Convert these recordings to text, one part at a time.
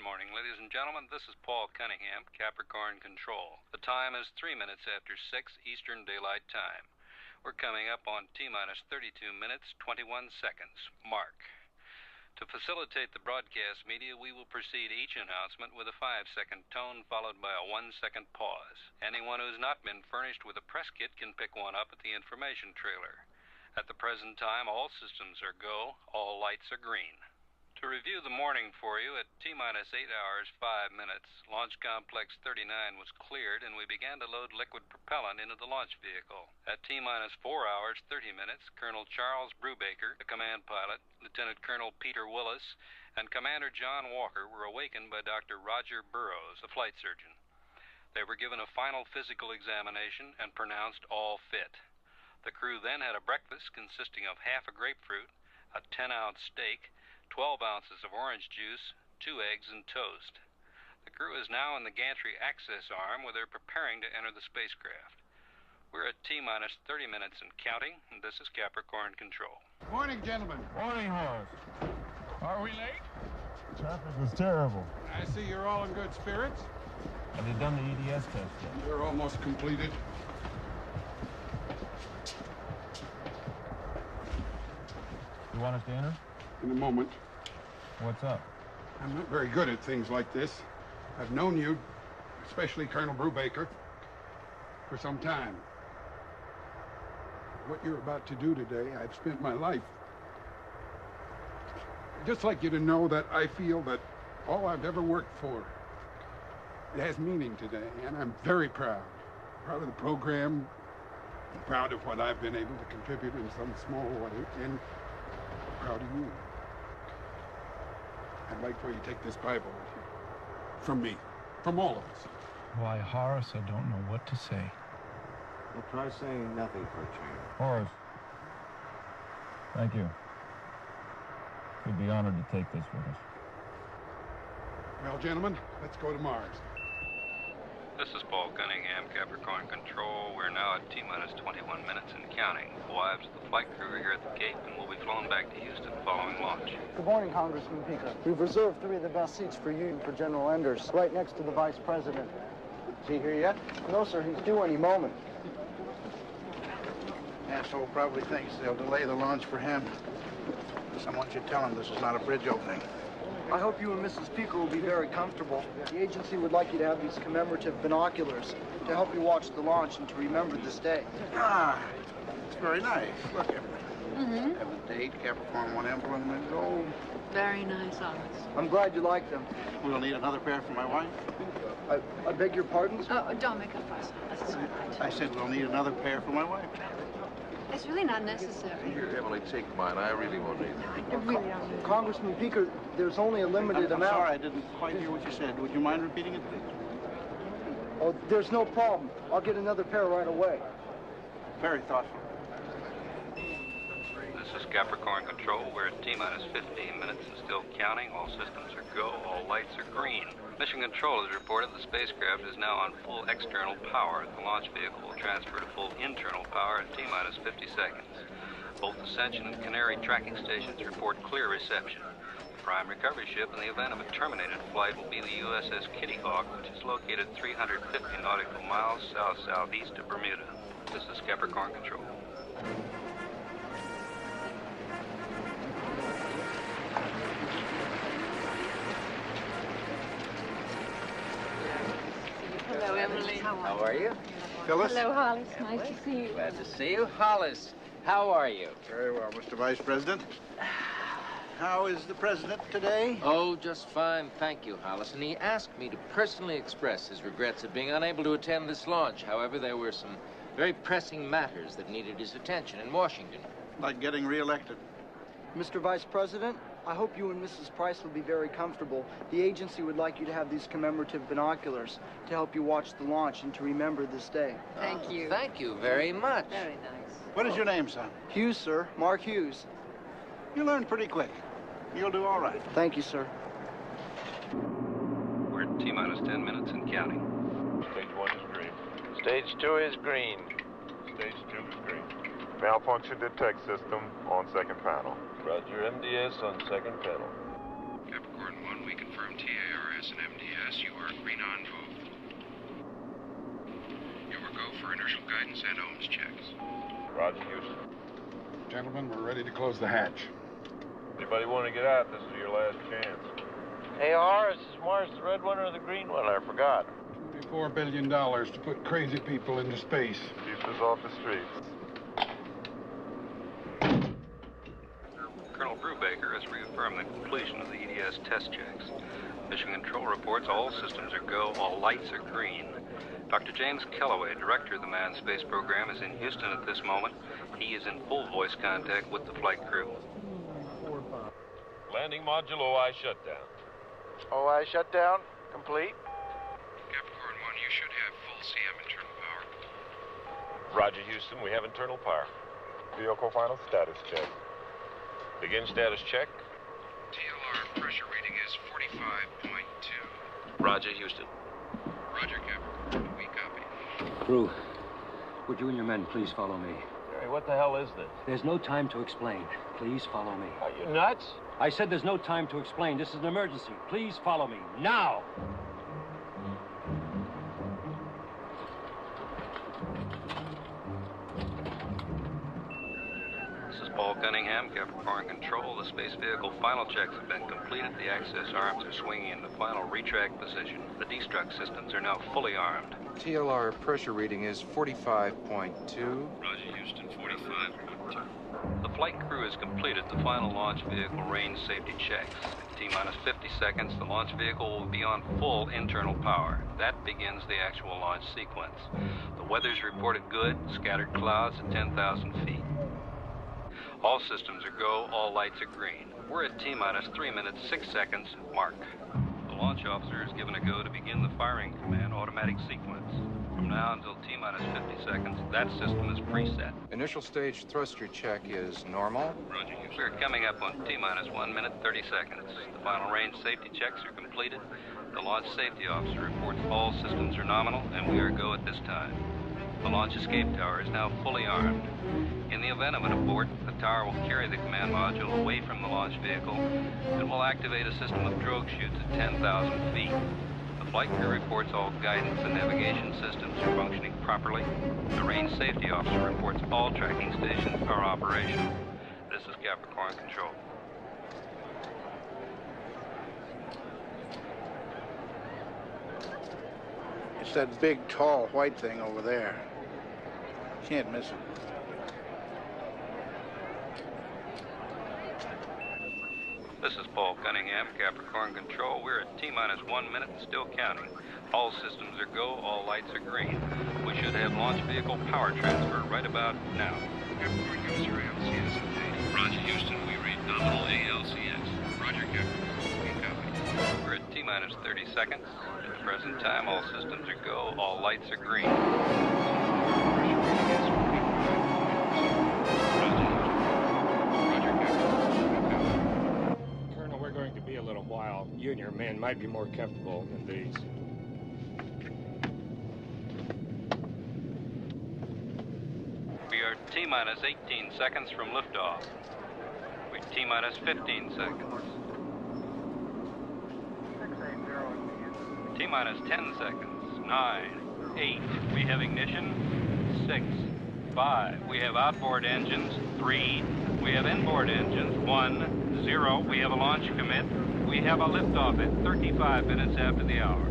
morning, ladies and gentlemen. This is Paul Cunningham, Capricorn Control. The time is 3 minutes after 6 Eastern Daylight Time. We're coming up on T-minus 32 minutes, 21 seconds. Mark. To facilitate the broadcast media, we will precede each announcement with a 5-second tone followed by a 1-second pause. Anyone who's not been furnished with a press kit can pick one up at the information trailer. At the present time, all systems are go, all lights are green. To review the morning for you, at T-minus 8 hours, 5 minutes, Launch Complex 39 was cleared and we began to load liquid propellant into the launch vehicle. At T-minus 4 hours, 30 minutes, Colonel Charles Brubaker, the command pilot, Lieutenant Colonel Peter Willis, and Commander John Walker were awakened by Dr. Roger Burroughs, the flight surgeon. They were given a final physical examination and pronounced all fit. The crew then had a breakfast consisting of half a grapefruit, a 10-ounce steak, 12 ounces of orange juice, 2 eggs, and toast. The crew is now in the gantry access arm where they're preparing to enter the spacecraft. We're at T-minus 30 minutes and counting, and this is Capricorn Control. Morning, gentlemen. Morning, Horace. Are we late? Traffic was terrible. I see you're all in good spirits. Have they done the EDS test yet? They're almost completed. You want us to enter? In a moment. What's up? I'm not very good at things like this. I've known you, especially Colonel Brubaker, for some time. What you're about to do today, I've spent my life. I'd just like you to know that I feel that all I've ever worked for, it has meaning today, and I'm very proud. Proud of the program, and proud of what I've been able to contribute in some small way, and proud of you. I'd like for you to take this Bible with you. From me. From all of us. Why, Horace, I don't know what to say. Well, try saying nothing for a change. Horace. Thank you. We'd be honored to take this with us. Well, gentlemen, let's go to Mars. This is Paul Cunningham, Capricorn Control. We're now at T-minus 21 minutes and counting. The wives of the flight crew are here at the gate, and we'll be flown back to Houston following launch. Good morning, Congressman Peaker. We've reserved 3 of the best seats for you and for General Enders, right next to the Vice President. Is he here yet? No, sir, he's due any moment. Asshole probably thinks they'll delay the launch for him. Someone should tell him this is not a bridge opening. I hope you and Mrs. Peaker will be very comfortable. The agency would like you to have these commemorative binoculars to help you watch the launch and to remember this day. Ah, it's very nice. Look at it. Have a date, Capricorn One emblem, and gold. Very nice, Horace. I'm glad you like them. We'll need another pair for my wife. I beg your pardon? Oh, don't make a fuss. That's all right. I said we'll need another pair for my wife. It's really not necessary. Here, Emily, take mine. I really won't need it. I really don't need it. Congressman Peaker, there's only a limited I'm amount. sorry, I didn't quite hear what you said. Would you mind repeating it, please? Oh, there's no problem. I'll get another pair right away. Very thoughtful. This is Capricorn Control. We're at T-minus 15 minutes and still counting. All systems are go. All lights are green. Mission Control has reported the spacecraft is now on full external power. The launch vehicle will transfer to full internal power in T-minus 50 seconds. Both Ascension and Canary tracking stations report clear reception. The prime recovery ship in the event of a terminated flight will be the USS Kitty Hawk, which is located 350 nautical miles south-southeast of Bermuda. This is Capricorn Control. Hello, Emily. How are you? Phyllis? Hello, Hollis. Nice to see you. Glad to see you. Hollis, how are you? Very well, Mr. Vice President. How is the President today? Oh, just fine, thank you, Hollis. And he asked me to personally express his regrets at being unable to attend this launch. However, there were some very pressing matters that needed his attention in Washington. Like getting reelected. Mr. Vice President, I hope you and Mrs. Price will be very comfortable. The agency would like you to have these commemorative binoculars to help you watch the launch and to remember this day. Thank you. Thank you very much. Very nice. What is your name, son? Hughes, sir. Mark Hughes. You learned pretty quick. You'll do all right. Thank you, sir. We're at T-minus 10 minutes and counting. Stage 1 is green. Stage 2 is green. Stage 2 is green. Malfunction detect system on second panel. Roger, MDS on second panel. Capricorn One we confirm TARS and MDS. You are green on both. You are go for inertial guidance and ohms checks. Roger, Houston. Gentlemen, we're ready to close the hatch. Anybody want to get out? This is your last chance. Hey, Horace, is Mars the red one or the green one? I forgot. $24 billion to put crazy people into space. Keep us off the streets. Colonel Brubaker has reaffirmed the completion of the EDS test checks. Mission Control reports all systems are go, all lights are green. Dr. James Kellaway, director of the Manned Space Program, is in Houston at this moment. He is in full voice contact with the flight crew. Landing module OI shutdown. OI shutdown complete. Capricorn One, you should have full CM internal power. Roger, Houston, we have internal power. Vehicle final status check. Begin status check. TLR pressure reading is 45.2. Roger, Houston. Roger, Capricorn. We copy. Crew, would you and your men please follow me? Hey, what the hell is this? There's no time to explain. Please follow me. Are you nuts? I said there's no time to explain. This is an emergency. Please follow me. Now! This is Paul Cunningham, Capricorn Control. The space vehicle final checks have been completed. The access arms are swinging into final retract position. The destruct systems are now fully armed. TLR pressure reading is 45.2. Roger, Houston, 45.2. The flight crew has completed the final launch vehicle range safety checks. In T-minus 50 seconds, the launch vehicle will be on full internal power. That begins the actual launch sequence. The weather's reported good, scattered clouds at 10,000 feet. All systems are go, all lights are green. We're at T-minus 3 minutes, 6 seconds, mark. The launch officer is given a go to begin the firing command automatic sequence. From now until T-minus 50 seconds, that system is preset. Initial stage thruster check is normal. Roger. We're coming up on T-minus 1 minute, 30 seconds. The final range safety checks are completed. The launch safety officer reports all systems are nominal, and we are go at this time. The launch escape tower is now fully armed. In the event of an abort, the tower will carry the command module away from the launch vehicle and will activate a system of drogue chutes at 10,000 feet. The flight crew reports all guidance and navigation systems are functioning properly. The range safety officer reports all tracking stations are operational. This is Capricorn Control. It's that big, tall, white thing over there. Can't miss it. This is Paul Cunningham, Capricorn Control. We're at T-minus 1 minute and still counting. All systems are go, all lights are green. We should have launch vehicle power transfer right about now. Capricorn, give us your ALCS update. Roger, Houston, we read nominal ALCS. Roger, Capricorn. We copy. We're at T-minus 30 seconds. At the present time, all systems are go, all lights are green. Colonel, we're going to be a little while. You and your men might be more comfortable than these. We are T-minus 18 seconds from liftoff. We're T-minus 15 seconds. T-minus 10 seconds. 9, 8. We have ignition. 6, 5. We have outboard engines. 3. We have inboard engines. 1, 0. We have a launch commit. We have a liftoff at 35 minutes after the hour.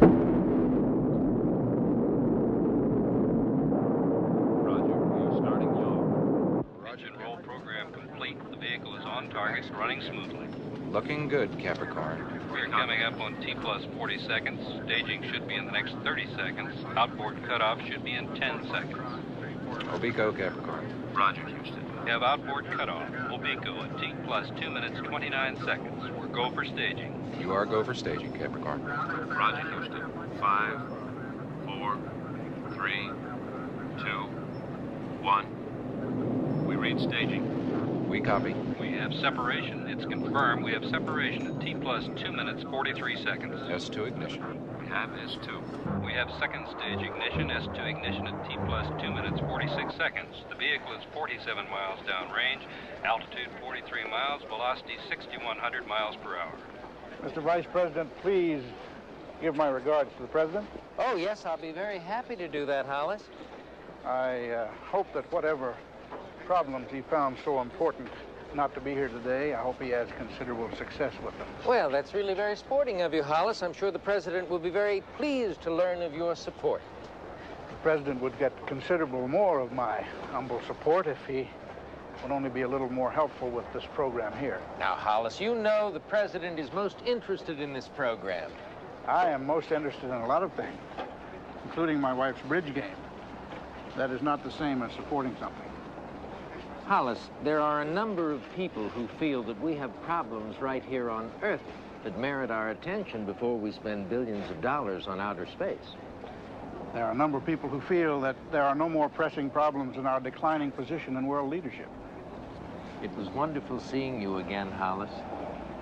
Roger. We are starting yaw. Engine roll program complete. The vehicle is on target, running smoothly. Looking good, Capricorn. We're coming up on T-plus 40 seconds. Staging should be in the next 30 seconds. Outboard cutoff should be in 10 seconds. Obico, Capricorn. Roger, Houston. We have outboard cutoff. Obico at T-plus 2 minutes, 29 seconds. We're go for staging. You are go for staging, Capricorn. Roger, Houston. 5, 4, 3, 2, 1. We read staging. We copy. We have separation. It's confirmed. We have separation at T-plus 2 minutes, 43 seconds. S2 ignition. We have S2. We have second stage ignition, S2 ignition at T-plus 2 minutes, 46 seconds. The vehicle is 47 miles downrange, altitude 43 miles, velocity 6,100 miles per hour. Mr. Vice President, please give my regards to the President. Oh, yes, I'll be very happy to do that, Hollis. I hope that whatever problems he found so important not to be here today, I hope he has considerable success with them. Well, that's really very sporting of you, Hollis. I'm sure the President will be very pleased to learn of your support. The President would get considerable more of my humble support if he would only be a little more helpful with this program here. Now, Hollis, you know the President is most interested in this program. I am most interested in a lot of things, including my wife's bridge game. That is not the same as supporting something. Hollis, there are a number of people who feel that we have problems right here on Earth that merit our attention before we spend billions of dollars on outer space. There are a number of people who feel that there are no more pressing problems in our declining position in world leadership. It was wonderful seeing you again, Hollis.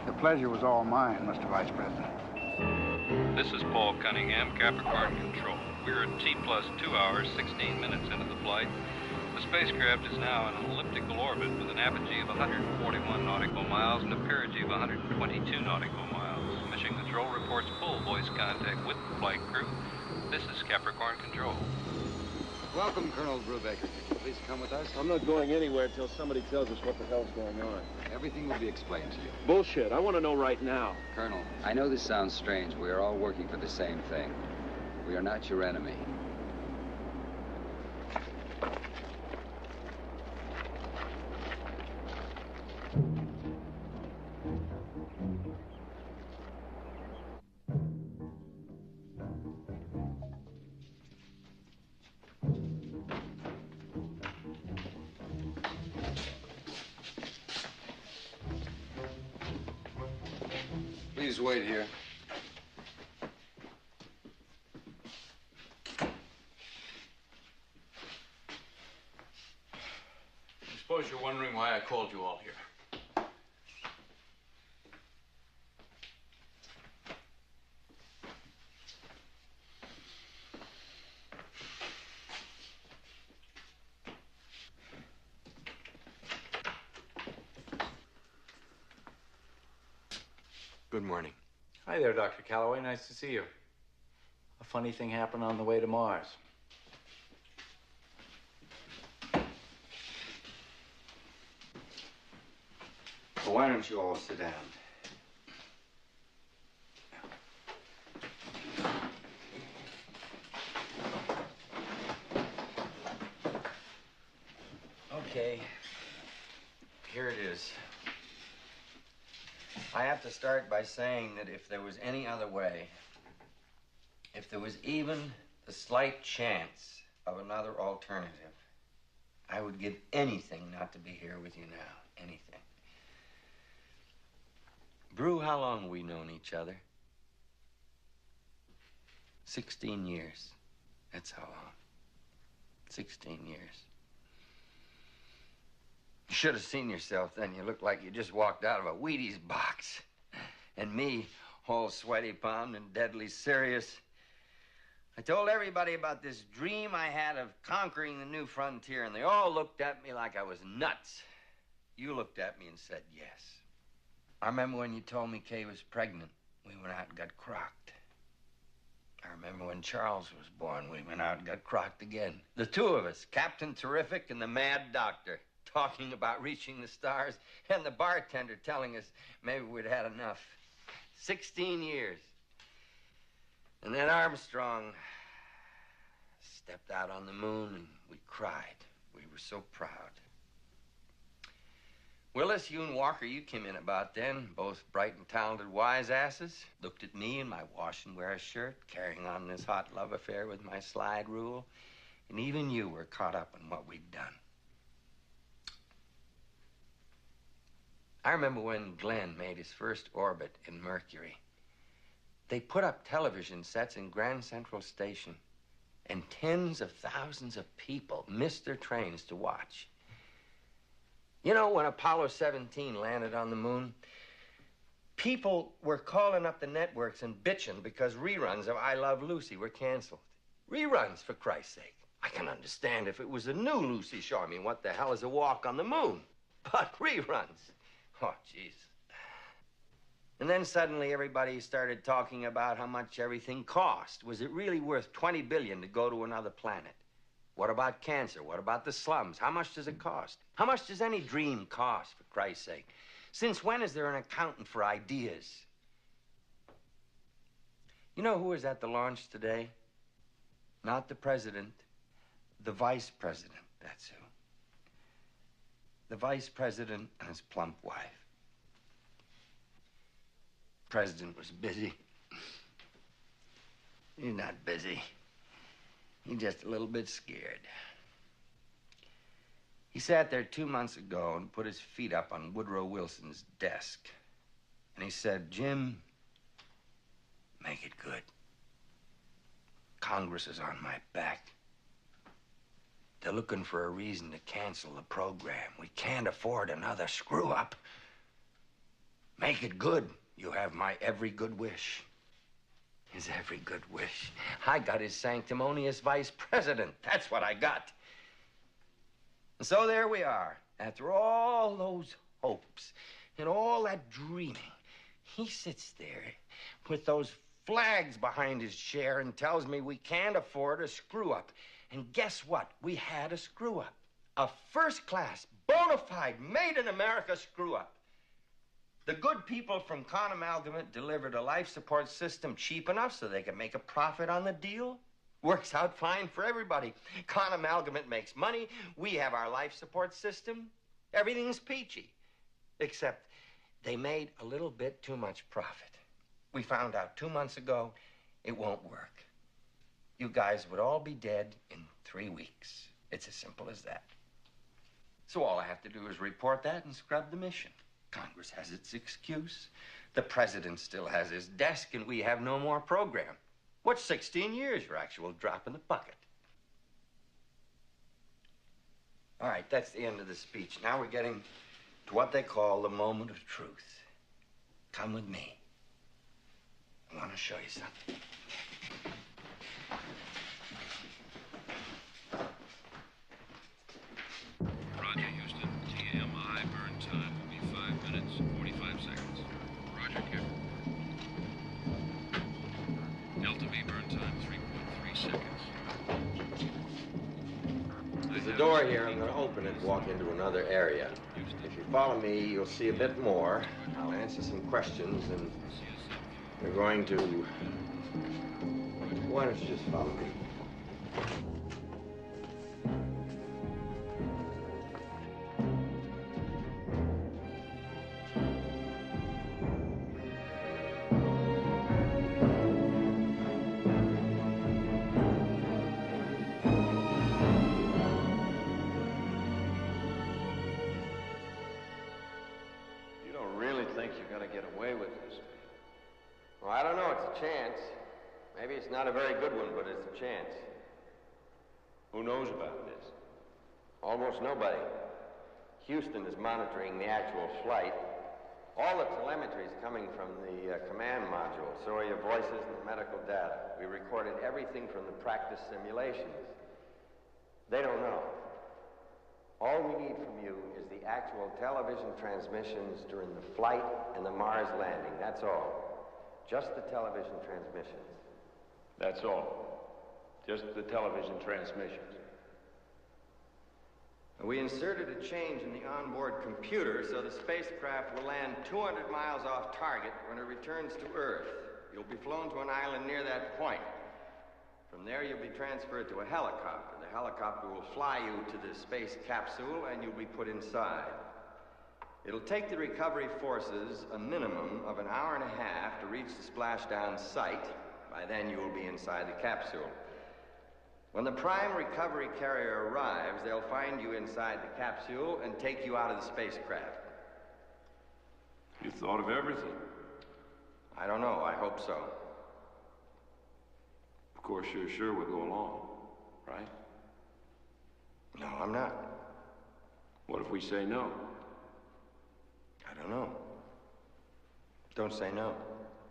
The pleasure was all mine, Mr. Vice President. This is Paul Cunningham, Capricorn Control. We're at T plus 2 hours, 16 minutes into the flight. The spacecraft is now in an elliptical orbit with an apogee of 141 nautical miles and a perigee of 122 nautical miles. Mission Control reports full voice contact with the flight crew. This is Capricorn Control. Welcome, Colonel Brubaker. Please come with us. I'm not going anywhere till somebody tells us what the hell's going on. Everything will be explained to you. Bullshit. I want to know right now. Colonel, I know this sounds strange. We are all working for the same thing. We are not your enemy. Please wait here. I suppose you're wondering why I called you all here. Good morning. Hi there, Dr. Calloway. Nice to see you. A funny thing happened on the way to Mars. Well, why don't you all sit down? Okay. Here it is. I have to start by saying that if there was any other way, if there was even the slight chance of another alternative, I would give anything not to be here with you now. Anything. Brew, how long have we known each other? 16 years. That's how long. 16 years. You should have seen yourself then. You looked like you just walked out of a Wheaties box. And me, all sweaty palmed and deadly serious. I told everybody about this dream I had of conquering the new frontier, and they all looked at me like I was nuts. You looked at me and said yes. I remember when you told me Kay was pregnant. We went out and got crocked. I remember when Charles was born. We went out and got crocked again. The two of us, Captain Terrific and the Mad Doctor, talking about reaching the stars, and the bartender telling us maybe we'd had enough. 16 years. And then Armstrong stepped out on the moon, and we cried. We were so proud. Willis, you and Walker, you came in about then, both bright and talented wise asses. Looked at me in my wash and wear shirt, carrying on this hot love affair with my slide rule. And even you were caught up in what we'd done. I remember when Glenn made his first orbit in Mercury. They put up television sets in Grand Central Station, and tens of thousands of people missed their trains to watch. You know, when Apollo 17 landed on the moon, people were calling up the networks and bitching because reruns of I Love Lucy were canceled. Reruns, for Christ's sake. I can understand if it was a new Lucy show. I mean, what the hell is a walk on the moon? But reruns. Oh, jeez. And then suddenly everybody started talking about how much everything cost. Was it really worth $20 billion to go to another planet? What about cancer? What about the slums? How much does it cost? How much does any dream cost, for Christ's sake? Since when is there an accountant for ideas? You know who was at the launch today? Not the president, the vice president, that's who. The vice president and his plump wife. President was busy. He's not busy. He's just a little bit scared. He sat there 2 months ago and put his feet up on Woodrow Wilson's desk. And he said, Jim, make it good. Congress is on my back. They're looking for a reason to cancel the program. We can't afford another screw-up. Make it good. You have my every good wish. His every good wish. I got his sanctimonious vice president. That's what I got. And so there we are. After all those hopes and all that dreaming, he sits there with those flags behind his chair and tells me we can't afford a screw-up. And guess what? We had a screw-up. A first-class, bona fide, made-in-America screw-up. The good people from Con Amalgamate delivered a life support system cheap enough so they could make a profit on the deal. Works out fine for everybody. Con Amalgamate makes money. We have our life support system. Everything's peachy. Except they made a little bit too much profit. We found out 2 months ago it won't work. You guys would all be dead in 3 weeks. It's as simple as that. So all I have to do is report that and scrub the mission. Congress has its excuse. The president still has his desk, and we have no more program. What's 16 years, your actual drop in the bucket? All right, that's the end of the speech. Now we're getting to what they call the moment of truth. Come with me. I want to show you something. Roger, Houston. TMI burn time will be 5 minutes, 45 seconds. Roger, Capricorn. Delta V burn time, 3.3 seconds. There's a door here. I'm going to open it and walk into another area. If you follow me, you'll see a bit more. I'll answer some questions, and we're going to... Why don't you just follow me? Not a very good one, but it's a chance. Who knows about this? Almost nobody. Houston is monitoring the actual flight. All the telemetry is coming from the command module, so are your voices and the medical data. We recorded everything from the practice simulations. They don't know. All we need from you is the actual television transmissions during the flight and the Mars landing. That's all. Just the television transmissions. That's all. Just the television transmissions. We inserted a change in the onboard computer so the spacecraft will land 200 miles off target when it returns to Earth. You'll be flown to an island near that point. From there, you'll be transferred to a helicopter. The helicopter will fly you to the space capsule, and you'll be put inside. It'll take the recovery forces a minimum of an hour and a half to reach the splashdown site. By then, you will be inside the capsule. When the prime recovery carrier arrives, they'll find you inside the capsule and take you out of the spacecraft. You thought of everything. I don't know. I hope so. Of course, you're sure we'll go along, right? No, I'm not. What if we say no? I don't know. Don't say no.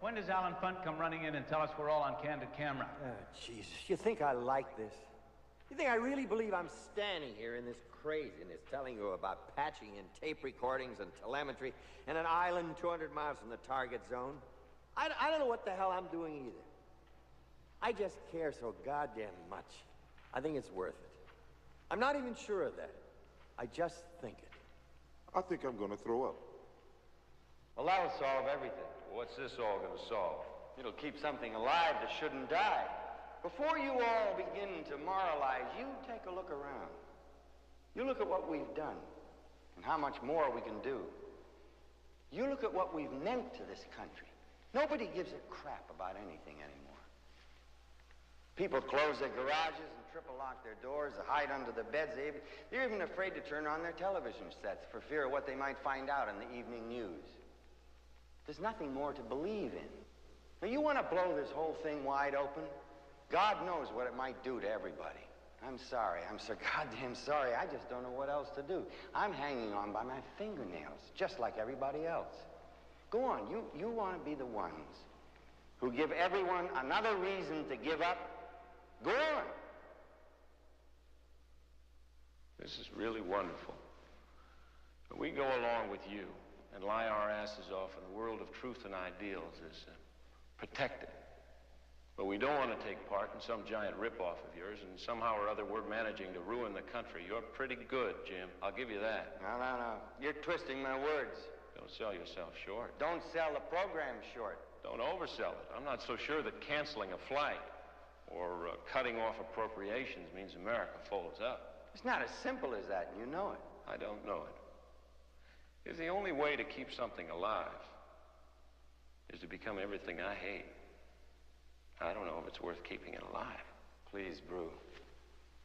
When does Alan Funt come running in and tell us we're all on candid camera? Jesus, you think I like this? You think I really believe I'm standing here in this craziness telling you about patching in tape recordings and telemetry in an island 200 miles from the target zone. I don't know what the hell I'm doing either. I just care so goddamn much. I think it's worth it. I'm not even sure of that. I just think it. I think I'm gonna throw up. Well, that'll solve everything. What's this all gonna solve? It'll keep something alive that shouldn't die. Before you all begin to moralize, you take a look around. You look at what we've done and how much more we can do. You look at what we've meant to this country. Nobody gives a crap about anything anymore. People close their garages and triple lock their doors, they hide under the beds. They're even afraid to turn on their television sets for fear of what they might find out in the evening news. There's nothing more to believe in. Now, you want to blow this whole thing wide open? God knows what it might do to everybody. I'm sorry. I'm so goddamn sorry. I just don't know what else to do. I'm hanging on by my fingernails, just like everybody else. Go on. You want to be the ones who give everyone another reason to give up? Go on. This is really wonderful. But we go along with you and lie our asses off in the world of truth and ideals as protected. But we don't want to take part in some giant rip-off of yours, and somehow or other we're managing to ruin the country. You're pretty good, Jim. I'll give you that. No. You're twisting my words. Don't sell yourself short. Don't sell the program short. Don't oversell it. I'm not so sure that canceling a flight or cutting off appropriations means America folds up. It's not as simple as that, and you know it. I don't know it. Is the only way to keep something alive is to become everything I hate. I don't know if it's worth keeping it alive. Please, Brew,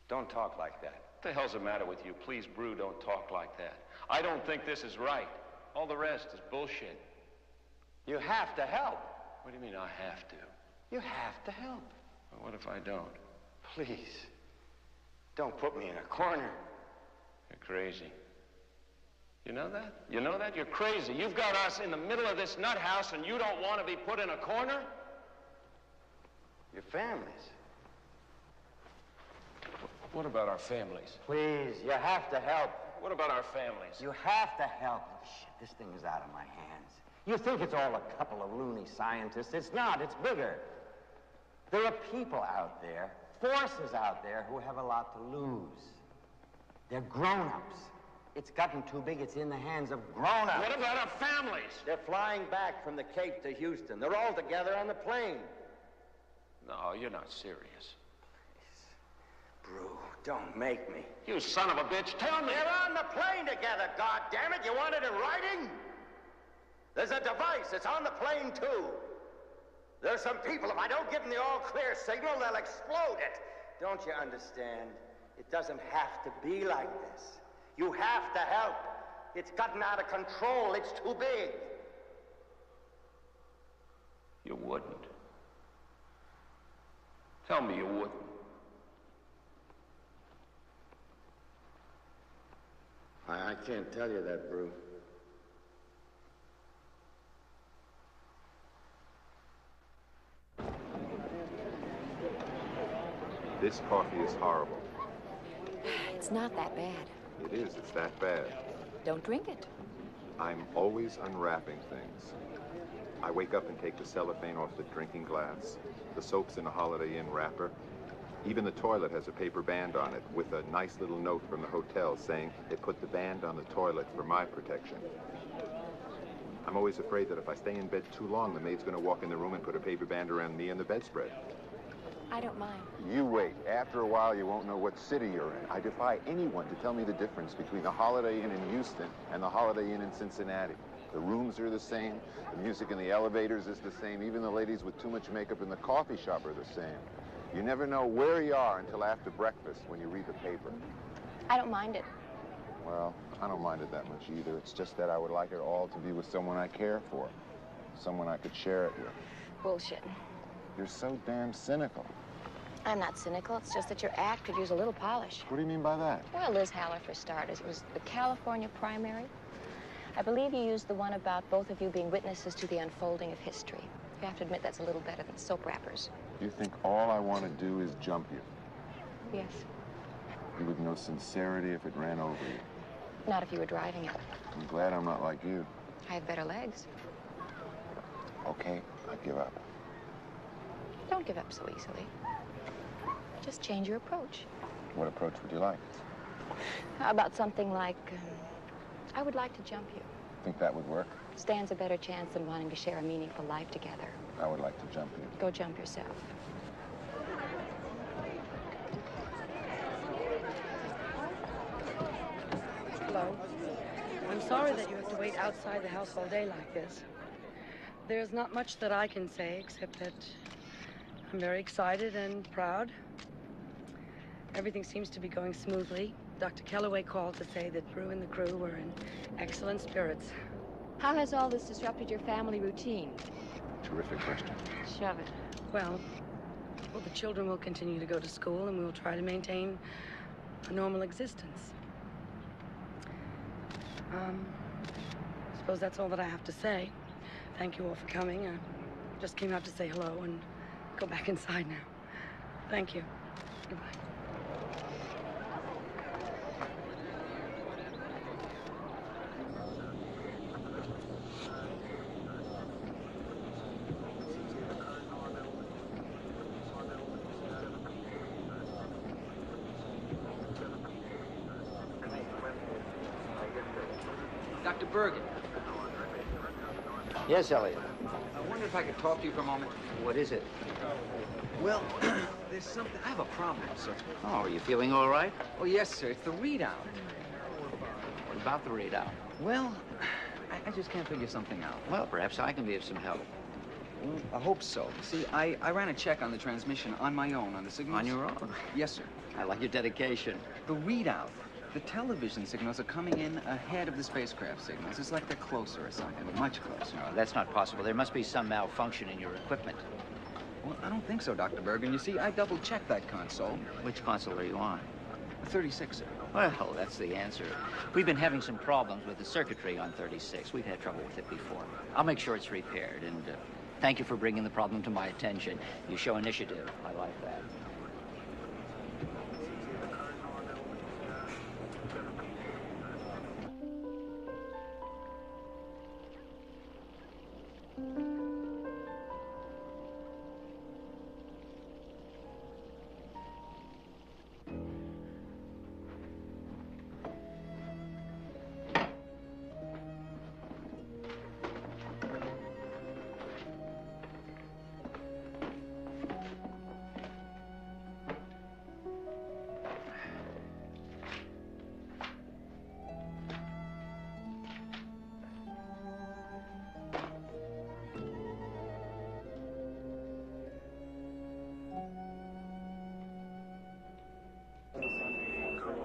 don't talk like that. What the hell's the matter with you? Please, Brew, don't talk like that. I don't think this is right. All the rest is bullshit. You have to help. What do you mean I have to? You have to help. Well, what if I don't? Please, don't put me in a corner. You're crazy. You know that? You know that? You're crazy. You've got us in the middle of this nut house and you don't want to be put in a corner? Your families. What about our families? Please, you have to help. What about our families? You have to help. Shit, this thing is out of my hands. You think it's all a couple of loony scientists. It's not. It's bigger. There are people out there, forces out there, who have a lot to lose. They're grown-ups. It's gotten too big. It's in the hands of grown-ups. What about our families? They're flying back from the Cape to Houston. They're all together on the plane. No, you're not serious. Brew, don't make me. You son of a bitch, tell me! They're on the plane together, goddammit! You want it in writing? There's a device. It's on the plane, too. There's some people, if I don't give them the all-clear signal, they'll explode it. Don't you understand? It doesn't have to be like this. You have to help. It's gotten out of control. It's too big. You wouldn't. Tell me you wouldn't. I can't tell you that, Brew. This coffee is horrible. It's not that bad. It is. It's that bad. Don't drink it. I'm always unwrapping things. I wake up and take the cellophane off the drinking glass. The soap's in a Holiday Inn wrapper. Even the toilet has a paper band on it with a nice little note from the hotel saying they put the band on the toilet for my protection. I'm always afraid that if I stay in bed too long, the maid's going to walk in the room and put a paper band around me and the bedspread. I don't mind. You wait. After a while, you won't know what city you're in. I defy anyone to tell me the difference between the Holiday Inn in Houston and the Holiday Inn in Cincinnati. The rooms are the same. The music in the elevators is the same. Even the ladies with too much makeup in the coffee shop are the same. You never know where you are until after breakfast when you read the paper. I don't mind it. Well, I don't mind it that much either. It's just that I would like it all to be with someone I care for. Someone I could share it with. Bullshit. You're so damn cynical. I'm not cynical. It's just that your act could use a little polish. What do you mean by that? Well, Liz Haller, for starters. It was the California primary. I believe you used the one about both of you being witnesses to the unfolding of history. You have to admit that's a little better than soap wrappers. You think all I want to do is jump you? Yes. It would know sincerity if it ran over you. Not if you were driving it. I'm glad I'm not like you. I have better legs. Okay, I give up. Don't give up so easily. Just change your approach. What approach would you like? How about something like, I would like to jump you. Think that would work? Stands a better chance than wanting to share a meaningful life together. I would like to jump you. Go jump yourself. Hello. I'm sorry that you have to wait outside the house all day like this. There's not much that I can say except that I'm very excited and proud. Everything seems to be going smoothly. Dr. Kellaway called to say that Drew and the crew were in excellent spirits. How has all this disrupted your family routine? Terrific question. Shove it. Well, the children will continue to go to school and we'll try to maintain a normal existence. I suppose that's all that I have to say. Thank you all for coming. I just came out to say hello and go back inside now. Thank you. Goodbye. Dr. Bergen. Yes, Elliot. I wonder if I could talk to you for a moment. What is it? Well, there's something. I have a problem, sir. Oh, are you feeling all right? Oh, yes, sir. It's the readout. What about the readout? Well, I just can't figure something out. Well, perhaps I can be of some help. Well, I hope so. See, I ran a check on the transmission on my own on the signals. On your own? Yes, sir. I like your dedication. The readout. The television signals are coming in ahead of the spacecraft signals. It's like they're closer or something, much closer. No, that's not possible. There must be some malfunction in your equipment. Well, I don't think so, Dr. Bergen. You see, I double-checked that console. Which console are you on? The 36, sir. Well, that's the answer. We've been having some problems with the circuitry on 36. We've had trouble with it before. I'll make sure it's repaired, and thank you for bringing the problem to my attention. You show initiative. I like that.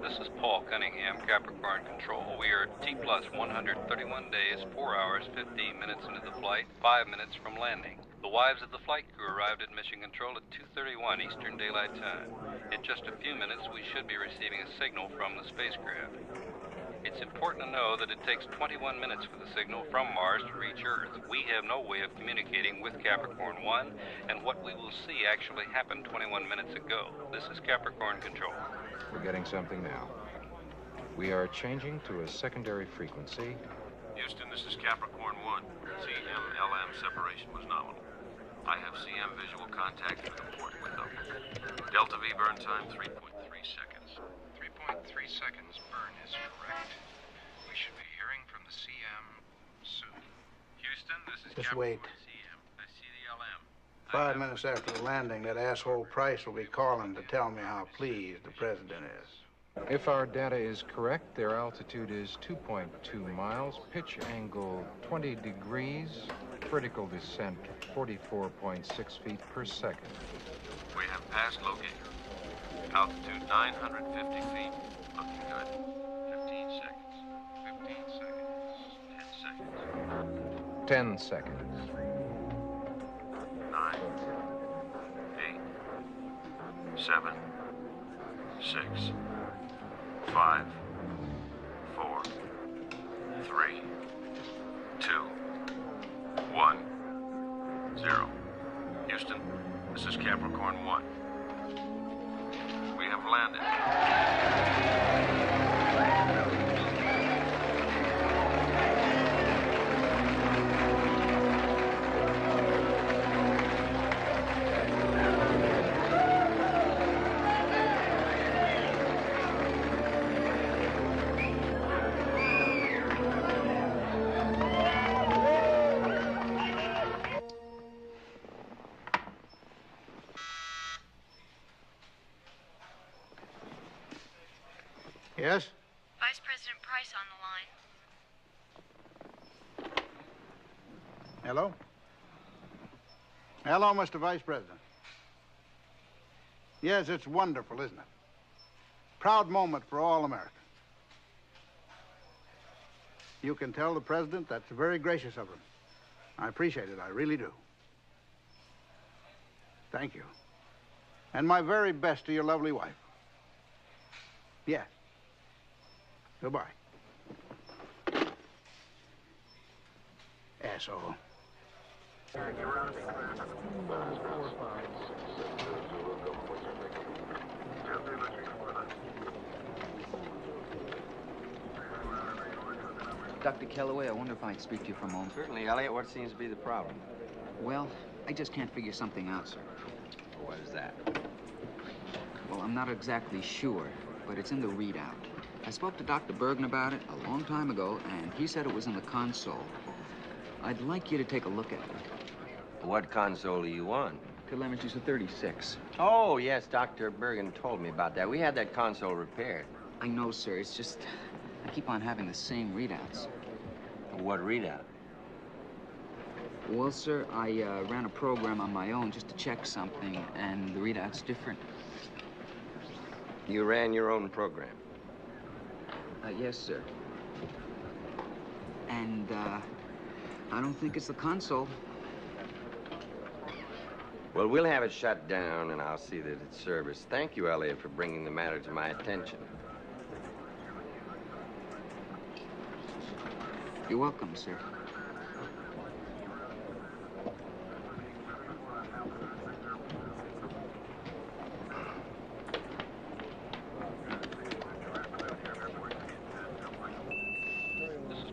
This is Paul Cunningham, Capricorn Control. We are T plus 131 days, 4 hours, 15 minutes into the flight, 5 minutes from landing. The wives of the flight crew arrived at Mission Control at 2:31 Eastern Daylight Time. In just a few minutes, we should be receiving a signal from the spacecraft. It's important to know that it takes 21 minutes for the signal from Mars to reach Earth. We have no way of communicating with Capricorn One, and what we will see actually happened 21 minutes ago. This is Capricorn Control. We're getting something now. We are changing to a secondary frequency. Houston, this is Capricorn One. CM-LM separation was nominal. I have CM visual contact with the port window. Delta V burn time 3.3 seconds. 3.3 seconds burn is correct. We should be hearing from the CM soon. Houston, this is Just Capricorn wait. CM. I see the LM. 5 minutes after the landing, that asshole Price will be calling to tell me how pleased the president is. If our data is correct, their altitude is 2.2 miles, pitch angle 20 degrees, vertical descent 44.6 feet per second. We have passed locator. Altitude 950 feet. Looking good. 15 seconds. 15 seconds. 10 seconds. 10 seconds. 9, 8, 7, 6, 5, 4, 3, 2, 1, 0. Houston, this is Capricorn One. We have landed. Yes? Vice President Price on the line. Hello? Hello, Mr. Vice President. Yes, it's wonderful, isn't it? Proud moment for all Americans. You can tell the President that's very gracious of him. I appreciate it, I really do. Thank you. And my very best to your lovely wife. Yes. Goodbye. Asshole. Dr. Kellaway, I wonder if I could speak to you for a moment. Certainly, Elliot. What seems to be the problem? Well, I just can't figure something out, sir. What is that? Well, I'm not exactly sure, but it's in the readout. I spoke to Dr. Bergen about it a long time ago, and he said it was in the console. I'd like you to take a look at it. What console are you on? Telemetry's a 36. Oh, yes, Dr. Bergen told me about that. We had that console repaired. I know, sir. It's just I keep on having the same readouts. What readout? Well, sir, I ran a program on my own just to check something, and the readout's different. You ran your own program? Yes, sir. And, I don't think it's the console. Well, we'll have it shut down, and I'll see that it's serviced. Thank you, Elliot, for bringing the matter to my attention. You're welcome, sir.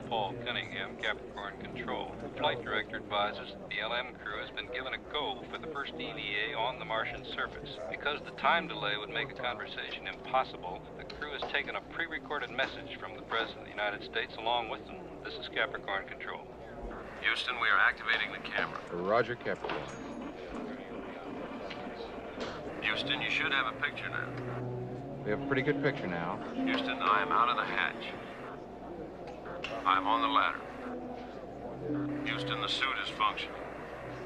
Paul Cunningham, Capricorn Control. The flight director advises that the LM crew has been given a go for the first EVA on the Martian surface. Because the time delay would make a conversation impossible, the crew has taken a pre-recorded message from the President of the United States along with them. This is Capricorn Control. Houston, we are activating the camera. Roger, Capricorn. Houston, you should have a picture now. We have a pretty good picture now. Houston, I am out of the hatch. I'm on the ladder. Houston, the suit is functioning.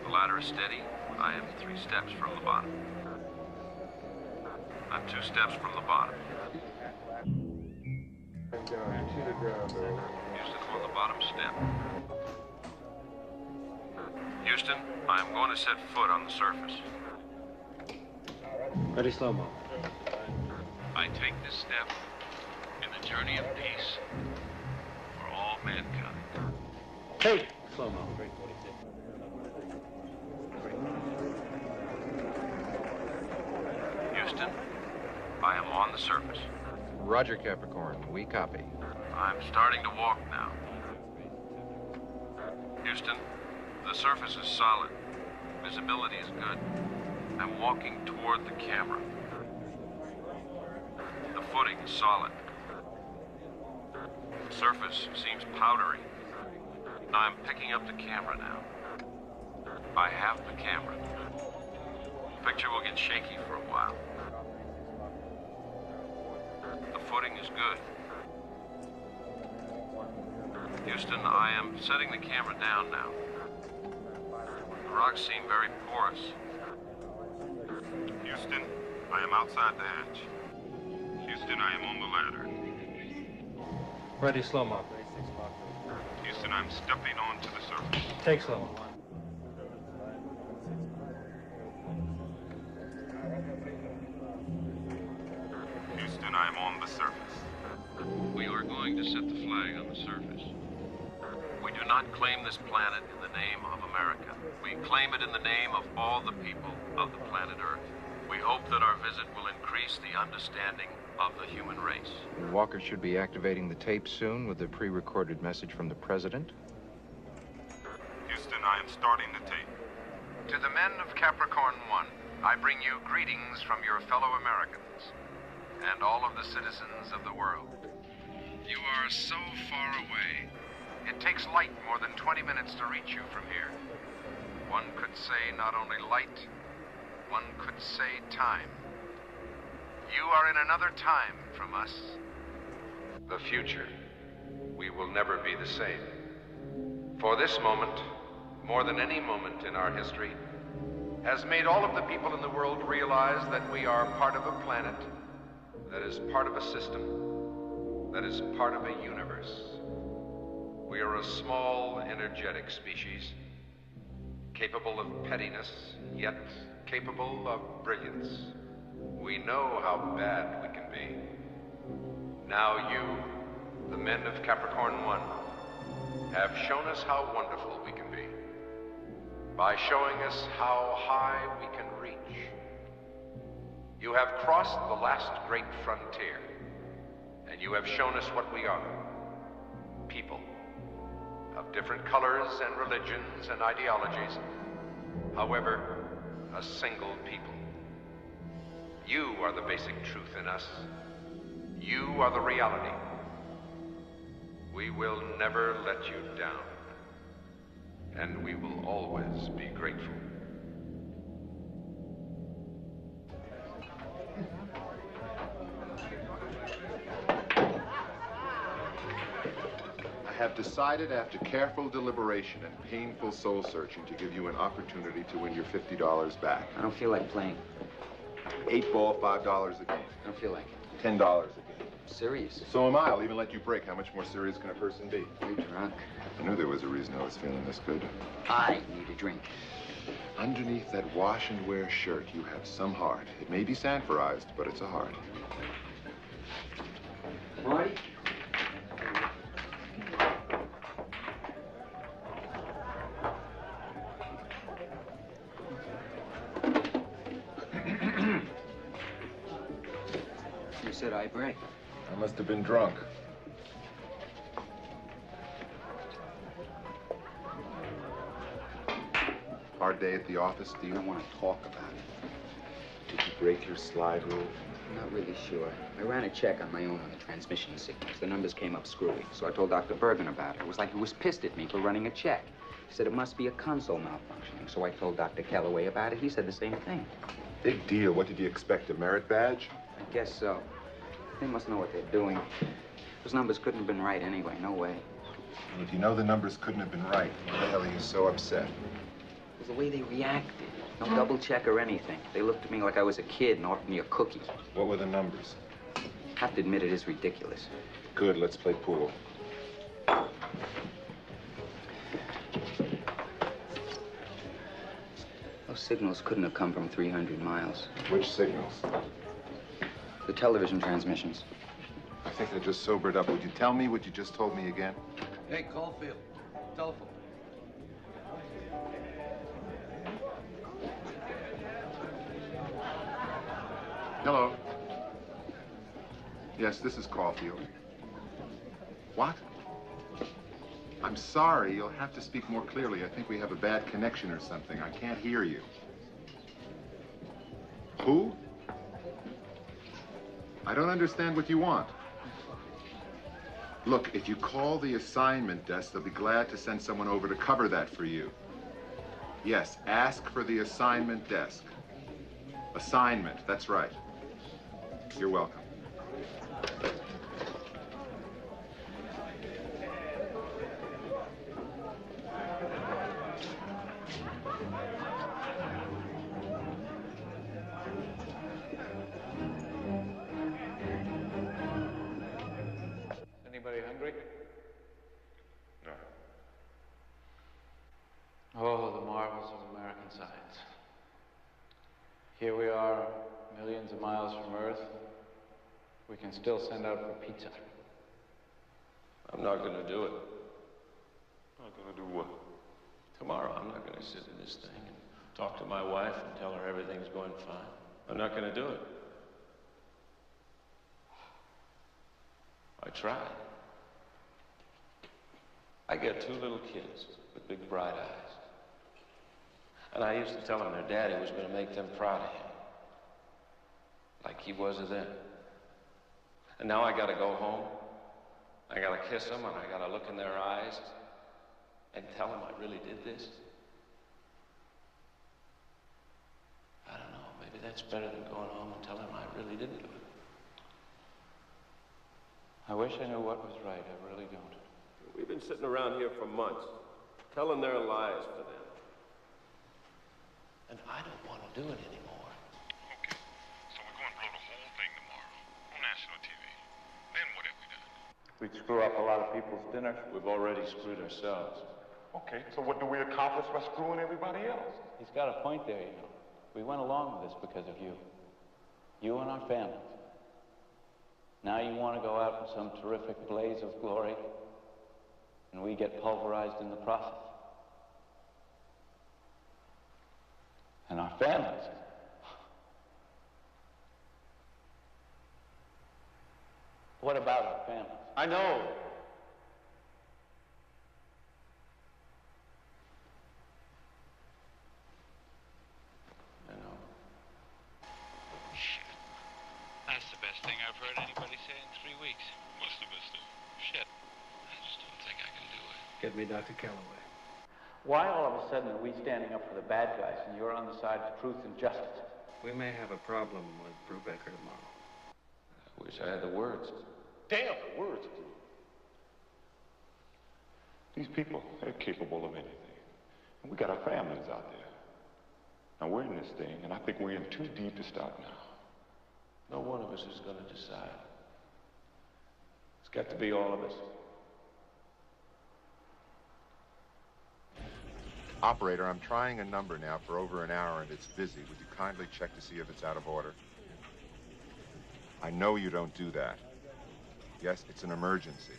The ladder is steady. I am 3 steps from the bottom. I'm 2 steps from the bottom. Houston, I'm on the bottom step. Houston, I am going to set foot on the surface. Ready, slow-mo. I take this step in the journey of peace for all mankind. Hey! Slow-mo. Houston, I am on the surface. Roger, Capricorn. We copy. I'm starting to walk now. Houston, the surface is solid. Visibility is good. I'm walking toward the camera. The footing is solid. The surface seems powdery. I'm picking up the camera now. I have the camera. The picture will get shaky for a while. The footing is good. Houston, I am setting the camera down now. The rocks seem very porous. Houston, I am outside the hatch. Houston, I am on the ladder. Ready, slow-mo. Houston, I'm stepping onto the surface. Take slow-mo. Houston, I am on the surface. We are going to set the flag on the surface. We do not claim this planet in the name of America. We claim it in the name of all the people of the planet Earth. We hope that our visit will increase the understanding of the human race. Walker should be activating the tape soon with the pre-recorded message from the President. Houston, I am starting the tape. To the men of Capricorn One, I bring you greetings from your fellow Americans and all of the citizens of the world. You are so far away. It takes light more than 20 minutes to reach you from here. One could say not only light, one could say time. You are in another time from us, the future, we will never be the same. For this moment, more than any moment in our history, has made all of the people in the world realize that we are part of a planet that is part of a system, that is part of a universe. We are a small, energetic species, capable of pettiness, yet capable of brilliance. We know how bad we can be. Now you, the men of Capricorn One, have shown us how wonderful we can be by showing us how high we can reach. You have crossed the last great frontier, and you have shown us what we are. People of different colors and religions and ideologies, however, a single people. You are the basic truth in us. You are the reality. We will never let you down, and we will always be grateful. I have decided after careful deliberation and painful soul searching to give you an opportunity to win your $50 back. I don't feel like playing. 8 ball, $5 a game. I don't feel like it. $10 a game. Serious? So am I. I'll even let you break. How much more serious can a person be? You're drunk. I knew there was a reason I was feeling this good. I need a drink. Underneath that wash and wear shirt, you have some heart. It may be sanforized, but it's a heart. Marty? You said I break. I must have been drunk. Hard day at the office, do you? I want to talk about it. Did you break your slide rule? I'm not really sure. I ran a check on my own on the transmission signals. The numbers came up screwy, so I told Dr. Bergen about it. It was like he was pissed at me for running a check. He said it must be a console malfunctioning, so I told Dr. Calloway about it. He said the same thing. Big deal. What did you expect, a merit badge? I guess so. They must know what they're doing. Those numbers couldn't have been right anyway. No way. Well, if you know the numbers couldn't have been right, why the hell are you so upset? It was the way they reacted. No double check or anything. They looked at me like I was a kid and offered me a cookie. What were the numbers? Have to admit it is ridiculous. Good, let's play pool. Those signals couldn't have come from 300 miles. Which signals? The television transmissions. I think I just sobered up. Would you tell me what you just told me again? Hey, Caulfield. Telephone. Hello. Yes, this is Caulfield. What? I'm sorry, you'll have to speak more clearly. I think we have a bad connection or something. I can't hear you. Who? I don't understand what you want. Look, if you call the assignment desk, they'll be glad to send someone over to cover that for you. Yes, ask for the assignment desk. Assignment, that's right. You're welcome. Anybody hungry? No. Oh, the marvels of American science. Here we are, millions of miles from Earth. We can still send out for pizza. I'm not going to do it. Not gonna do what? Tomorrow, I'm not going to sit in this thing and talk to my wife and tell her everything's going fine. I'm not going to do it. I tried. I get two little kids with big bright eyes. And I used to tell them their daddy was going to make them proud of him. Like he was of them. And now I got to go home. I got to kiss them and I got to look in their eyes and tell them I really did this. I don't know. Maybe that's better than going home and telling them I really didn't do it. I wish I knew what was right. I really don't. We've been sitting around here for months, telling their lies for them. And I don't want to do it anymore. Okay, so we're going to blow the whole thing tomorrow on national TV. Then what have we done? We'd screw up a lot of people's dinners. We've already screwed ourselves. Okay, so what do we accomplish by screwing everybody else? He's got a point there, you know. We went along with this because of you. You and our families. Now you want to go out in some terrific blaze of glory, and we get pulverized in the process. And our families. What about our families? I know. Shit. That's the best thing I've heard anybody say in 3 weeks. What's the best thing? Shit. I just don't think I can do it. Get me Dr. Calloway. Why all of a sudden are we standing up for the bad guys and you're on the side of truth and justice? We may have a problem with Brubaker tomorrow. I wish I had the words. Damn, the words. These people, they're capable of anything. And we got our families out there. Now we're in this thing, and I think we're in too deep to stop now. No one of us is going to decide. It's got to be all of us. Operator, I'm trying a number now for over an hour and it's busy. Would you kindly check to see if it's out of order? I know you don't do that. Yes, it's an emergency.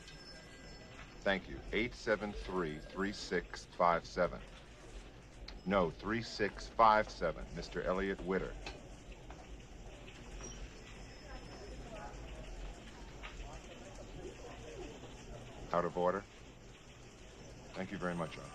Thank you. 873-3657. No, 3657, Mr. Elliot Witter. Out of order? Thank you very much, Officer.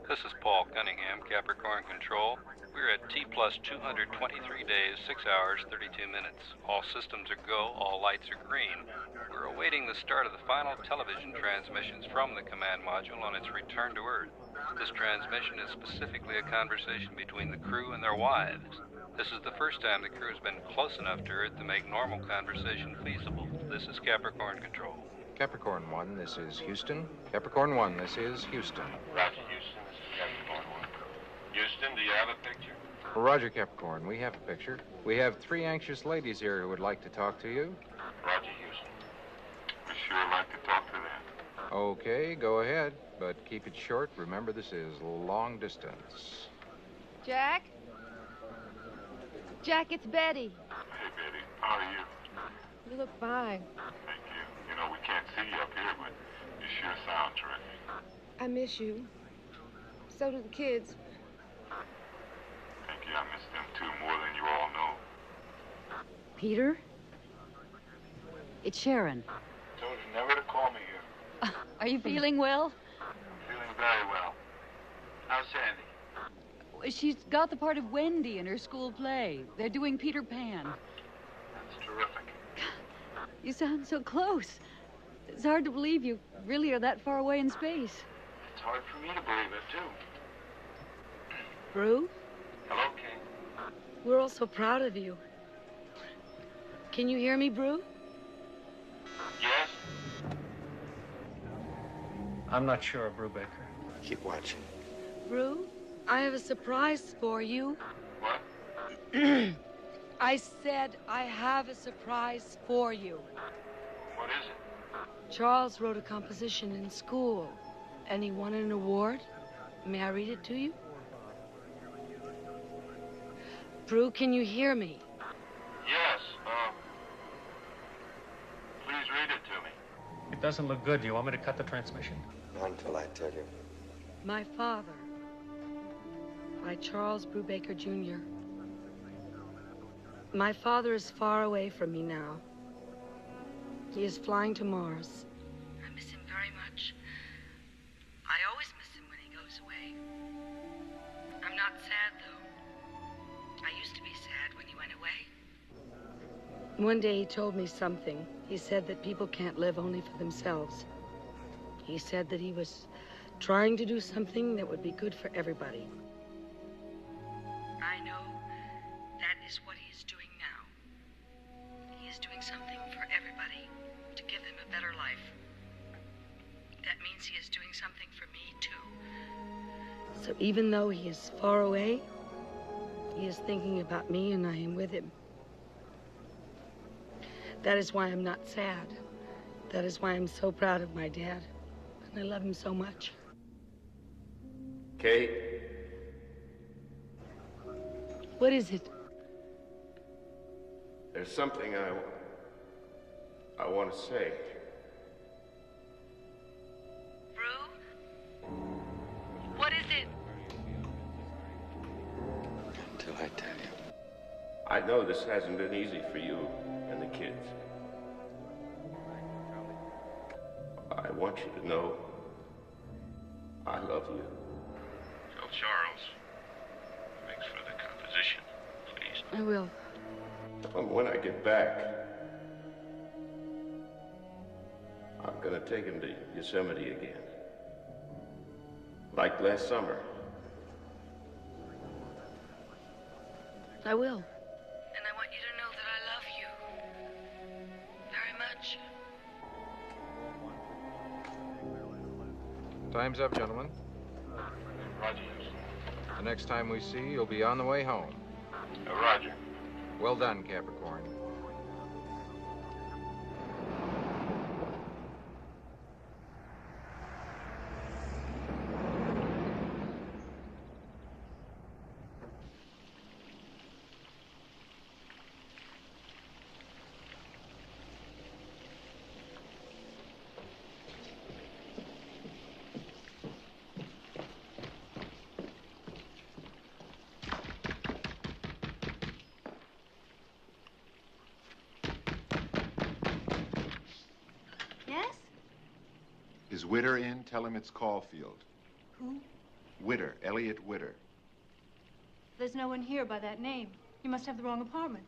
This is Paul Cunningham, Capricorn Control. We're at T plus 223 days, 6 hours, 32 minutes. All systems are go, all lights are green. We're awaiting the start of the final television transmissions from the command module on its return to Earth. This transmission is specifically a conversation between the crew and their wives. This is the first time the crew has been close enough to Earth to make normal conversation feasible. This is Capricorn Control. Capricorn One, this is Houston. Capricorn One, this is Houston. Roger, Houston. This is Capricorn One. Houston, do you have a picture? Roger, Capricorn, we have a picture. We have 3 anxious ladies here who would like to talk to you. Roger, Houston. We sure like to talk to them. Okay, go ahead, but keep it short. Remember, this is long distance. Jack? Jack, it's Betty. Hey, Betty, how are you? You look fine. Thank you. You know, we can't see you up here, but you sure sound terrific. I miss you. So do the kids. Thank you. I miss them too, more than you all know. Peter? It's Sharon. Told you never to call me here. Are you feeling well? Feeling very well. How's Sandy? She's got the part of Wendy in her school play. They're doing Peter Pan. That's terrific. You sound so close. It's hard to believe you really are that far away in space. It's hard for me to believe it, too. Bru, Hello, King. we're all so proud of you. Can you hear me, Bru? Yes? I'm not sure, Brubaker. Keep watching. Bru, I have a surprise for you. What? I said I have a surprise for you. What is it? Charles wrote a composition in school, and he won an award. May I read it to you? Bru, can you hear me? Yes, please read it to me. It doesn't look good. Do you want me to cut the transmission? Not until I tell you. My Father, by Charles Brubaker, Jr. My father is far away from me now. He is flying to Mars. I miss him very much. I always miss him when he goes away. I'm not sad, though. I used to be sad when he went away. One day he told me something. He said that people can't live only for themselves. He said that he was trying to do something that would be good for everybody. I know that is what he is doing now. something for me, too. So even though he is far away, he is thinking about me and I am with him. That is why I'm not sad. That is why I'm so proud of my dad. And I love him so much. Kate? What is it? There's something I want to say. What is it? Until I tell you. I know this hasn't been easy for you and the kids. I want you to know I love you. Tell Charles. Thanks for the composition, please. I will. When I get back, I'm gonna take him to Yosemite again. Like last summer. I will. And I want you to know that I love you. Very much. Time's up, gentlemen. Roger. The next time we see you, you'll be on the way home. Roger. Well done, Capricorn. Yes? Is Witter in? Tell him it's Caulfield. Who? Witter, Elliot Witter. There's no one here by that name. You must have the wrong apartment.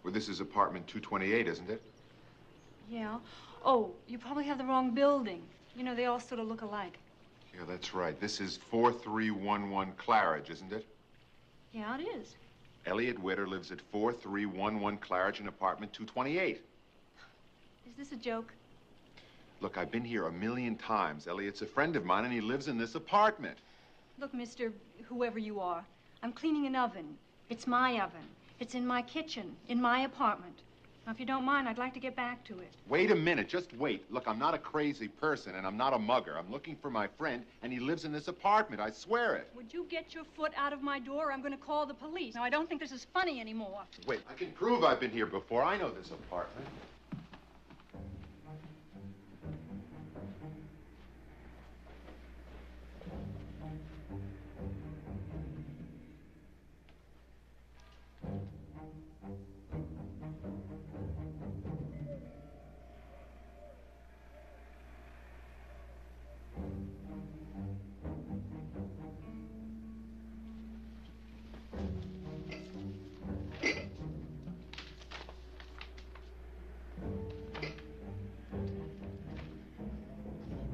Well, this is apartment 228, isn't it? Yeah. Oh, you probably have the wrong building. You know, they all sort of look alike. Yeah, that's right. This is 4311 Claridge, isn't it? Yeah, it is. Elliot Witter lives at 4311 Claridge in apartment 228. Is this a joke? Look, I've been here a million times. Elliot's a friend of mine, and he lives in this apartment. Look, Mr. Whoever you are, I'm cleaning an oven. It's my oven. It's in my kitchen, in my apartment. Now, if you don't mind, I'd like to get back to it. Wait a minute, just wait. Look, I'm not a crazy person, and I'm not a mugger. I'm looking for my friend, and he lives in this apartment. I swear it. Would you get your foot out of my door? I'm going to call the police. Now, I don't think this is funny anymore. Wait, I can prove I've been here before. I know this apartment.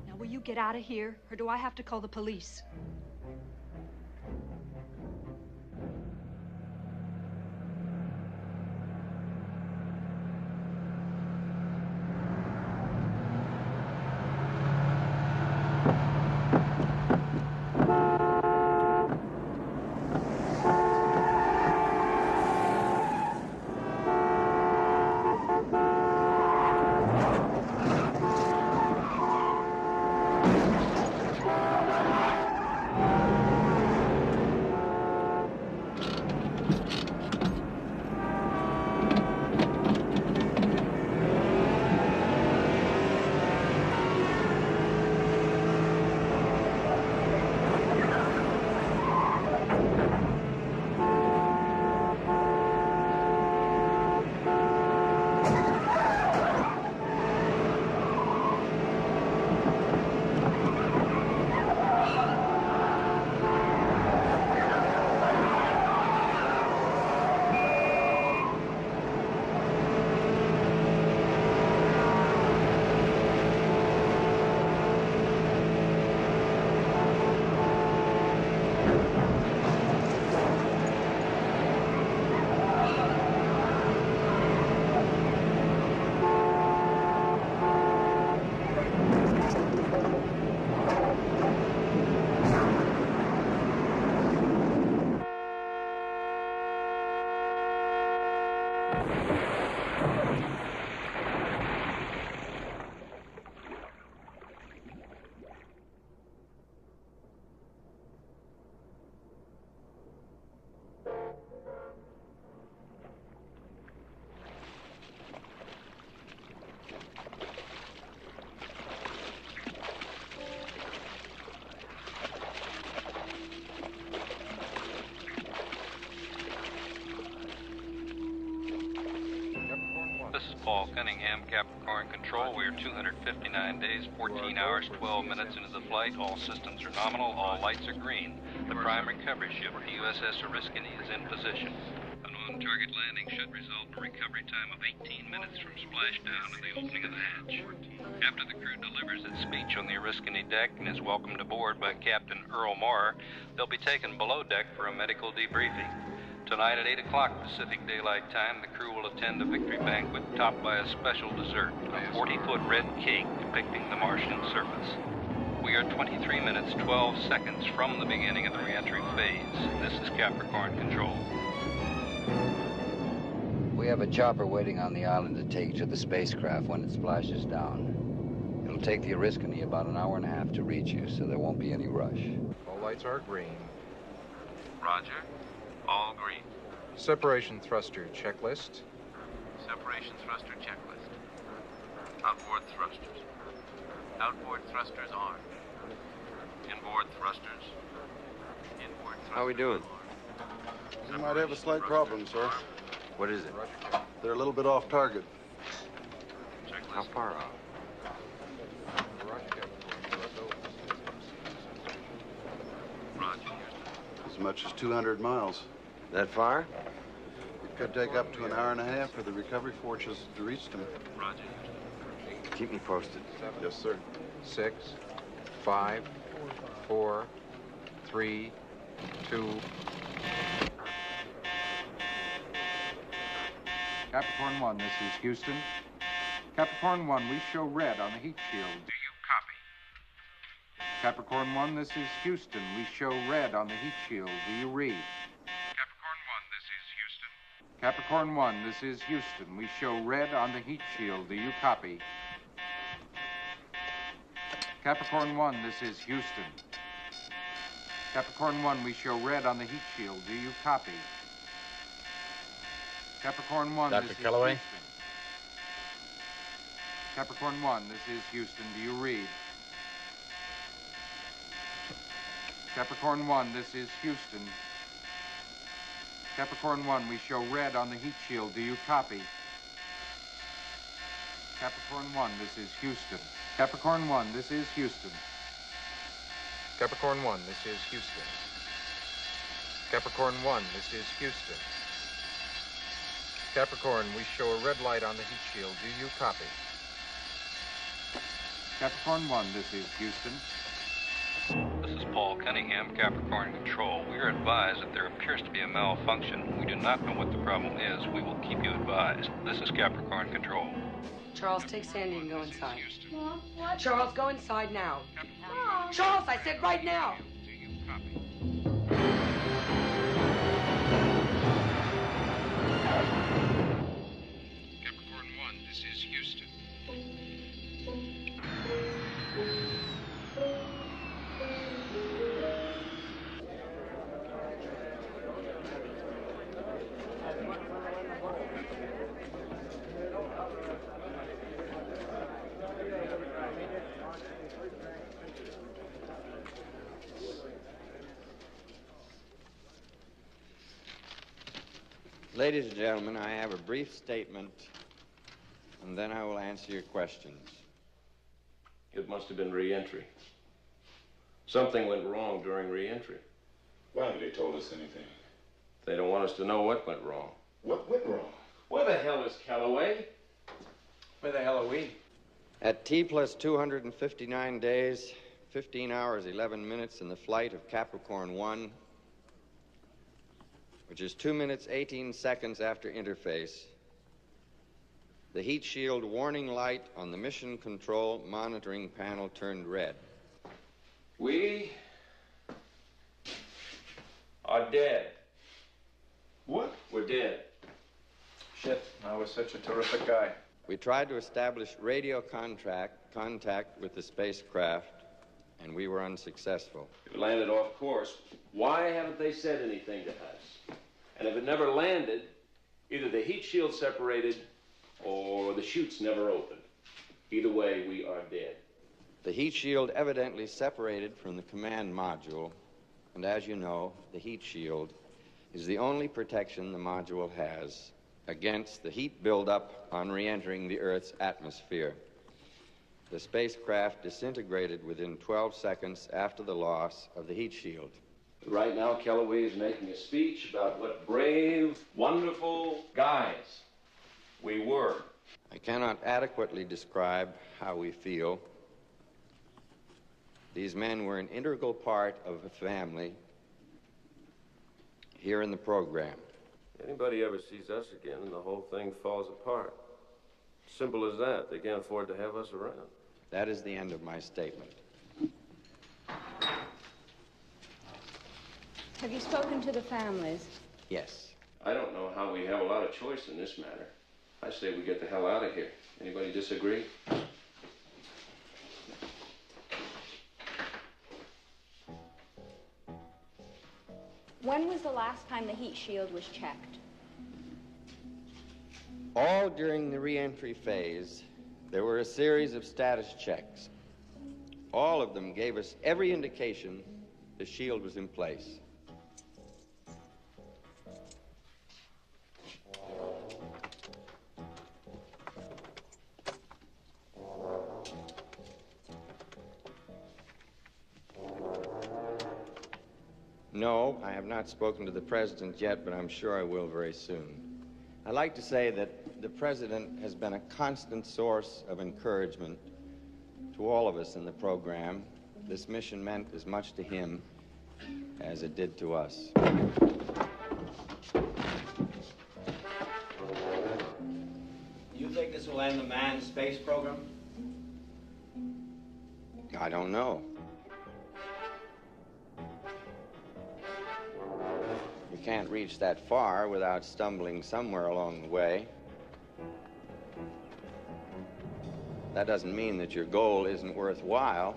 Now, will you get out of here, or do I have to call the police? Paul Cunningham, Capricorn Control. We are 259 days, 14 hours, 12 minutes into the flight. All systems are nominal. All lights are green. The prime recovery ship, the USS Oriskany, is in position. An on-target landing should result in a recovery time of 18 minutes from splashdown and the opening of the hatch. After the crew delivers its speech on the Oriskany deck and is welcomed aboard by Captain Earl Moore, they'll be taken below deck for a medical debriefing. Tonight at 8 o'clock Pacific Daylight Time, the crew will attend a victory banquet topped by a special dessert, a 40-foot red cake depicting the Martian surface. We are 23 minutes, 12 seconds from the beginning of the reentry phase. This is Capricorn Control. We have a chopper waiting on the island to take you to the spacecraft when it splashes down. It'll take the Oriskany about an hour and a half to reach you, so there won't be any rush. All lights are green. Roger. All green. Separation thruster checklist. Separation thruster checklist. Outboard thrusters. Outboard thrusters armed. Inboard thrusters. Inboard thrusters. How are we doing? You might have a slight problem, sir. What is it? They're a little bit off target. How far off? As much as 200 miles. That far? It could take up to an hour and a half for the recovery forces to reach them. Roger. Keep me posted. Yes, sir. 6, 5, 4, 3, 2. Capricorn One, this is Houston. Capricorn One, we show red on the heat shield. Do you copy? Capricorn One, this is Houston. We show red on the heat shield. Do you read? Capricorn One, this is Houston. Capricorn One, this is Houston. We show red on the heat shield. Do you copy? Capricorn One, this is Houston. Capricorn One, we show red on the heat shield. Do you copy? Capricorn One, Dr. this Calloway? is Houston. Capricorn One, this is Houston. Do you read? Capricorn One, this is Houston. Capricorn One, we show red on the heat shield. Do you copy? Capricorn One, this is Houston. Capricorn One, this is Houston. Capricorn 1, this is Houston. Capricorn 1, this is Houston. Capricorn, we show a red light on the heat shield. Do you copy? Capricorn One, this is Houston. This is Paul Cunningham, Capricorn Control. We are advised that there appears to be a malfunction. We do not know what the problem is. We will keep you advised. This is Capricorn Control. Charles, take Sandy and go inside. Mom, what? Charles, go inside now. Charles, I said right now. Capricorn One, this is Houston. Ladies and gentlemen, I have a brief statement, and then I will answer your questions. It must have been re-entry. Something went wrong during re-entry. Why haven't they told us anything? They don't want us to know what went wrong. What went wrong? Where the hell is Calloway? Where the hell are we? At T plus 259 days, 15 hours, 11 minutes in the flight of Capricorn 1, which is 2 minutes, 18 seconds after interface, the heat shield warning light on the mission control monitoring panel turned red. We are dead. What? We're dead. Shit, I was such a terrific guy. We tried to establish radio contact with the spacecraft, and we were unsuccessful. It landed off course. Why haven't they said anything to us? And if it never landed, either the heat shield separated or the chutes never opened. Either way, we are dead. The heat shield evidently separated from the command module, and as you know, the heat shield is the only protection the module has against the heat buildup on re-entering the Earth's atmosphere. The spacecraft disintegrated within 12 seconds after the loss of the heat shield. Right now, Calloway is making a speech about what brave, wonderful guys we were. I cannot adequately describe how we feel. These men were an integral part of a family here in the program. Anybody ever sees us again and the whole thing falls apart. Simple as that. They can't afford to have us around. That is the end of my statement. Have you spoken to the families? Yes. I don't know how we have a lot of choice in this matter. I say we get the hell out of here. Anybody disagree? When was the last time the heat shield was checked? All during the re-entry phase, there were a series of status checks. All of them gave us every indication the shield was in place. No, I have not spoken to the president yet, but I'm sure I will very soon. I'd like to say that the president has been a constant source of encouragement to all of us in the program. This mission meant as much to him as it did to us. You think this will end the manned space program? I don't know. You can't reach that far without stumbling somewhere along the way. That doesn't mean that your goal isn't worthwhile.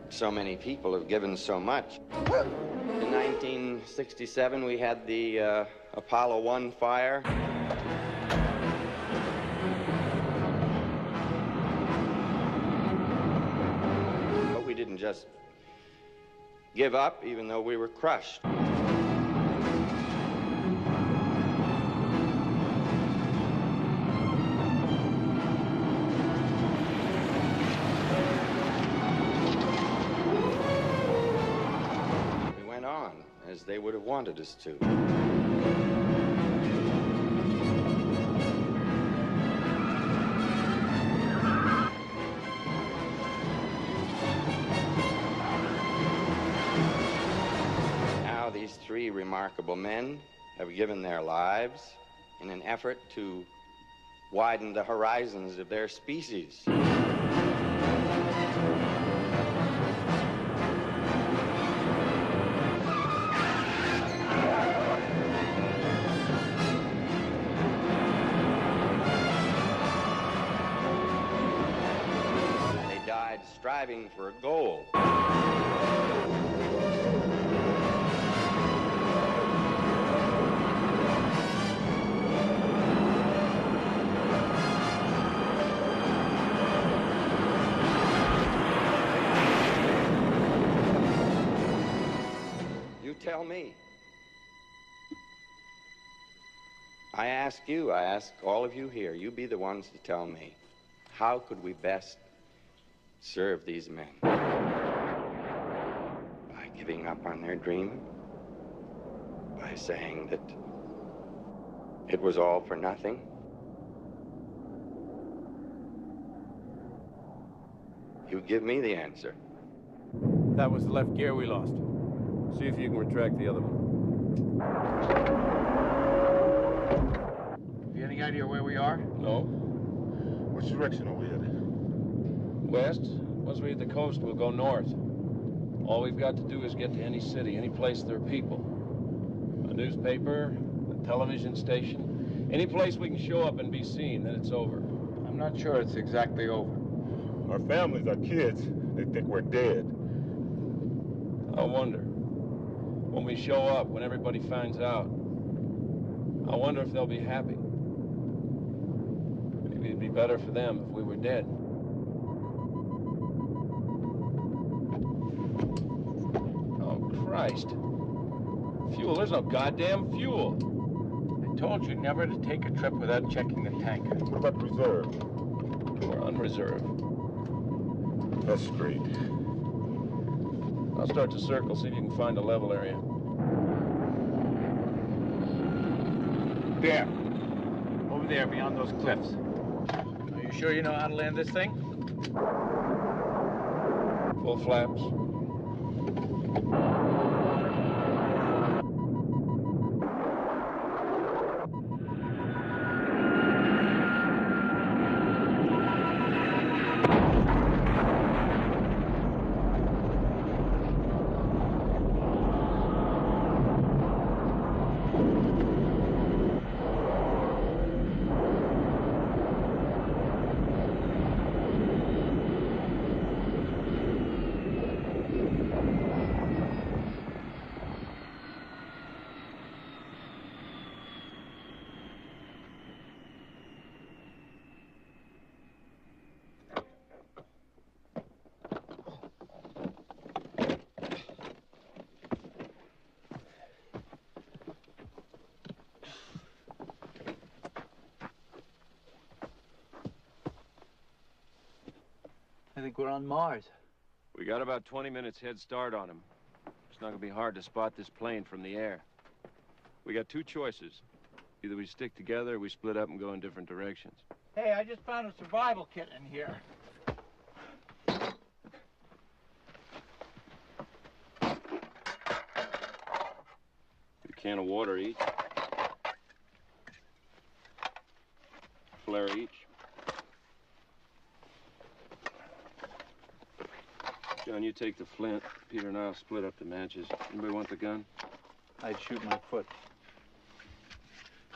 So many people have given so much. In 1967, we had the Apollo 1 fire. But we didn't just give up, even though we were crushed. We went on as they would have wanted us to. These three remarkable men have given their lives in an effort to widen the horizons of their species. They died striving for a goal. Tell me. I ask you, I ask all of you here, you be the ones to tell me, how could we best serve these men? By giving up on their dream? By saying that it was all for nothing? You give me the answer. That was the left gear we lost. See if you can retract the other one. Have you any idea where we are? No. Which direction are we headed? West. Once we hit the coast, we'll go north. All we've got to do is get to any city, any place there are people. A newspaper, a television station, any place we can show up and be seen, then it's over. I'm not sure it's exactly over. Our families, our kids, they think we're dead. I wonder. When we show up, when everybody finds out, I wonder if they'll be happy. Maybe it'd be better for them if we were dead. Oh, Christ. Fuel, there's no goddamn fuel. told you never to take a trip without checking the tank. What about reserve? Or unreserved. That's straight. I'll start to circle, see if you can find a level area. There. Over there, beyond those cliffs. Are you sure you know how to land this thing? Full flaps. I think we're on Mars. We got about 20 minutes head start on him. It's not gonna be hard to spot this plane from the air. We got two choices. Either we stick together or we split up and go in different directions. Hey, I just found a survival kit in here. A can of water each. Flare each. John, you take the flint. Peter and I'll split up the matches. Anybody want the gun? I'd shoot my foot.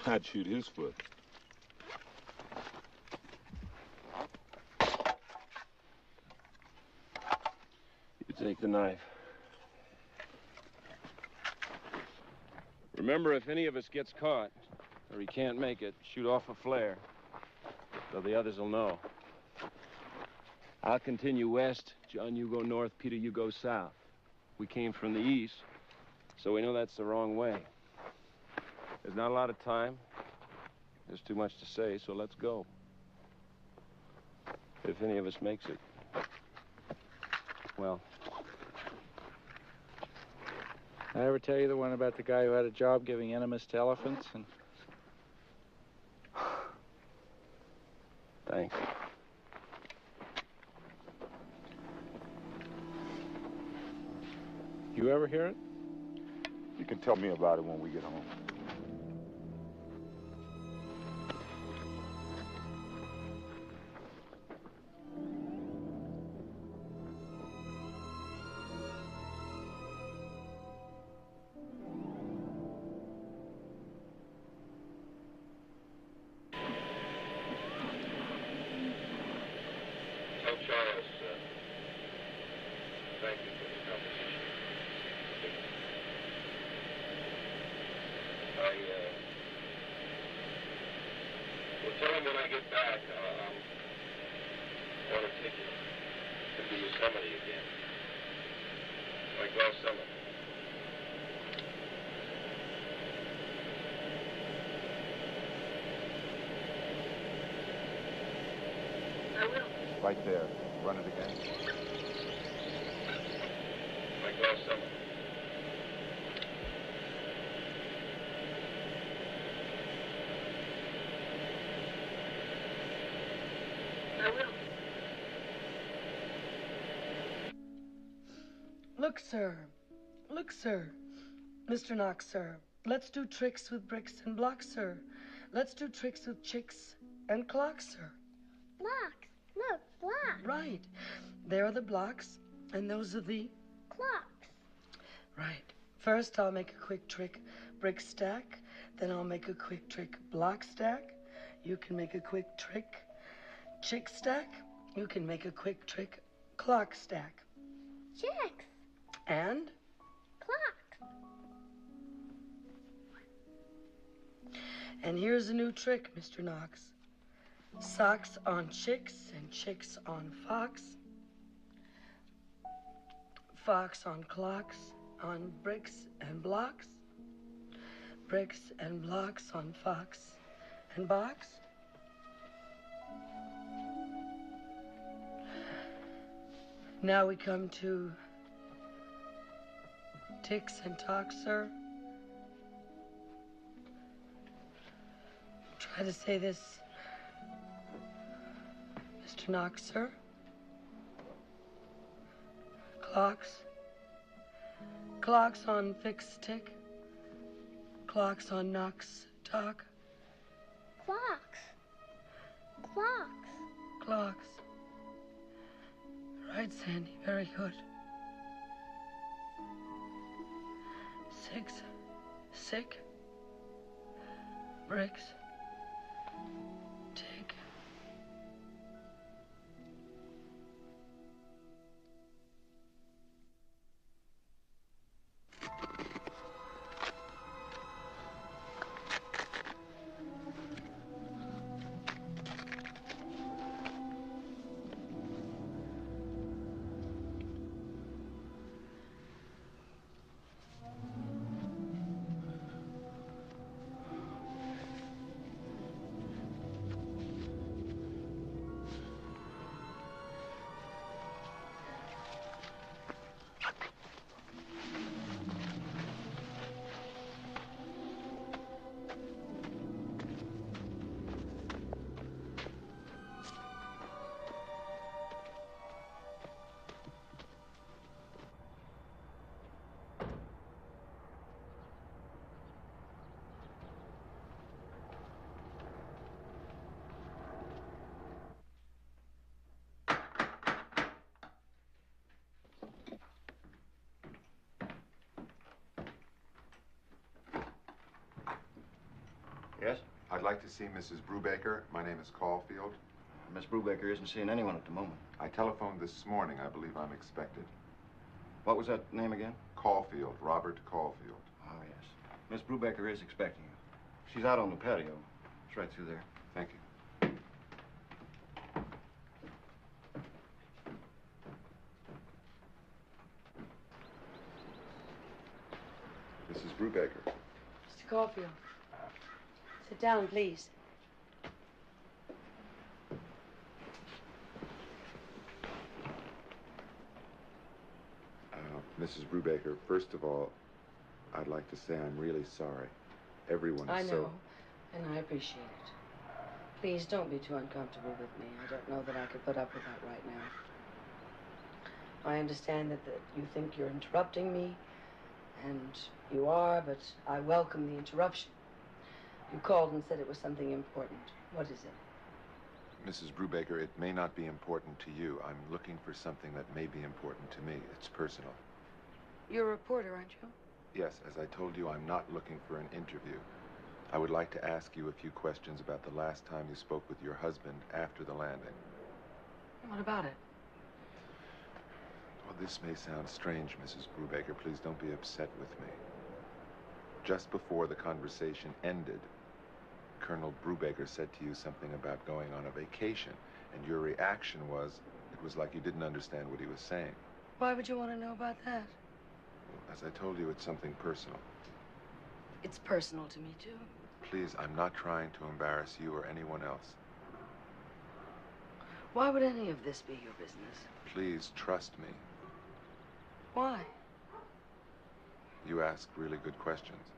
I'd shoot his foot. You take the knife. Remember, if any of us gets caught, or he can't make it, shoot off a flare, so the others will know. I'll continue west. John, you go north. Peter, you go south. We came from the east, so we know that's the wrong way. There's not a lot of time. There's too much to say, so let's go. If any of us makes it. Well. I ever tell you the one about the guy who had a job giving enemas to elephants and... Thanks. You ever hear it? You can tell me about it when we get home. Tell Charles, thank you for the conversation. Well, tell him when I get back, I want to take you to the Yosemite again. Like last summer. I will. Right there. Run it again. Like last summer. I will. Look, sir. Look, sir. Mr. Knox, sir. Let's do tricks with bricks and blocks, sir. Let's do tricks with chicks and clocks, sir. Blocks. Look, blocks. Right. There are the blocks, and those are the... Clocks. Right. First, I'll make a quick trick brick stack. Then I'll make a quick trick block stack. You can make a quick trick chick stack. You can make a quick trick clock stack. Chicks. And? Clocks. And here's a new trick, Mr. Knox. Socks on chicks and chicks on fox. Fox on clocks, on bricks and blocks. bricks and blocks on Fox and Box. Now we come to ticks and talks, sir. Try to say this, Mr. Knox, sir. Clocks. Clocks on fixed tick. Clocks on Knox talk. Clocks. Clocks. Clocks. Right, Sandy. Very good. 6. Sick. Bricks. Tick. Yes? I'd like to see Mrs. Brubaker. My name is Caulfield. Miss Brubaker isn't seeing anyone at the moment. I telephoned this morning. I believe I'm expected. What was that name again? Caulfield, Robert Caulfield. Oh, yes. Miss Brubaker is expecting you. She's out on the patio. It's right through there. Thank you. Mrs. Brubaker. Mr. Caulfield. Sit down, please. Mrs. Brubaker, first of all, I'd like to say I'm really sorry. Everyone is I know, so... and I appreciate it. Please don't be too uncomfortable with me. I don't know that I could put up with that right now. I understand that you think you're interrupting me, and you are, but I welcome the interruption. You called and said it was something important. What is it? Mrs. Brubaker, it may not be important to you. I'm looking for something that may be important to me. It's personal. You're a reporter, aren't you? Yes, as I told you, I'm not looking for an interview. I would like to ask you a few questions about the last time you spoke with your husband after the landing. What about it? Well, this may sound strange, Mrs. Brubaker. Please don't be upset with me. Just before the conversation ended, Colonel Brubaker said to you something about going on a vacation, and your reaction was, it was like you didn't understand what he was saying. Why would you want to know about that? Well, as I told you, it's something personal. It's personal to me, too. Please, I'm not trying to embarrass you or anyone else. Why would any of this be your business? Please, trust me. Why? You ask really good questions.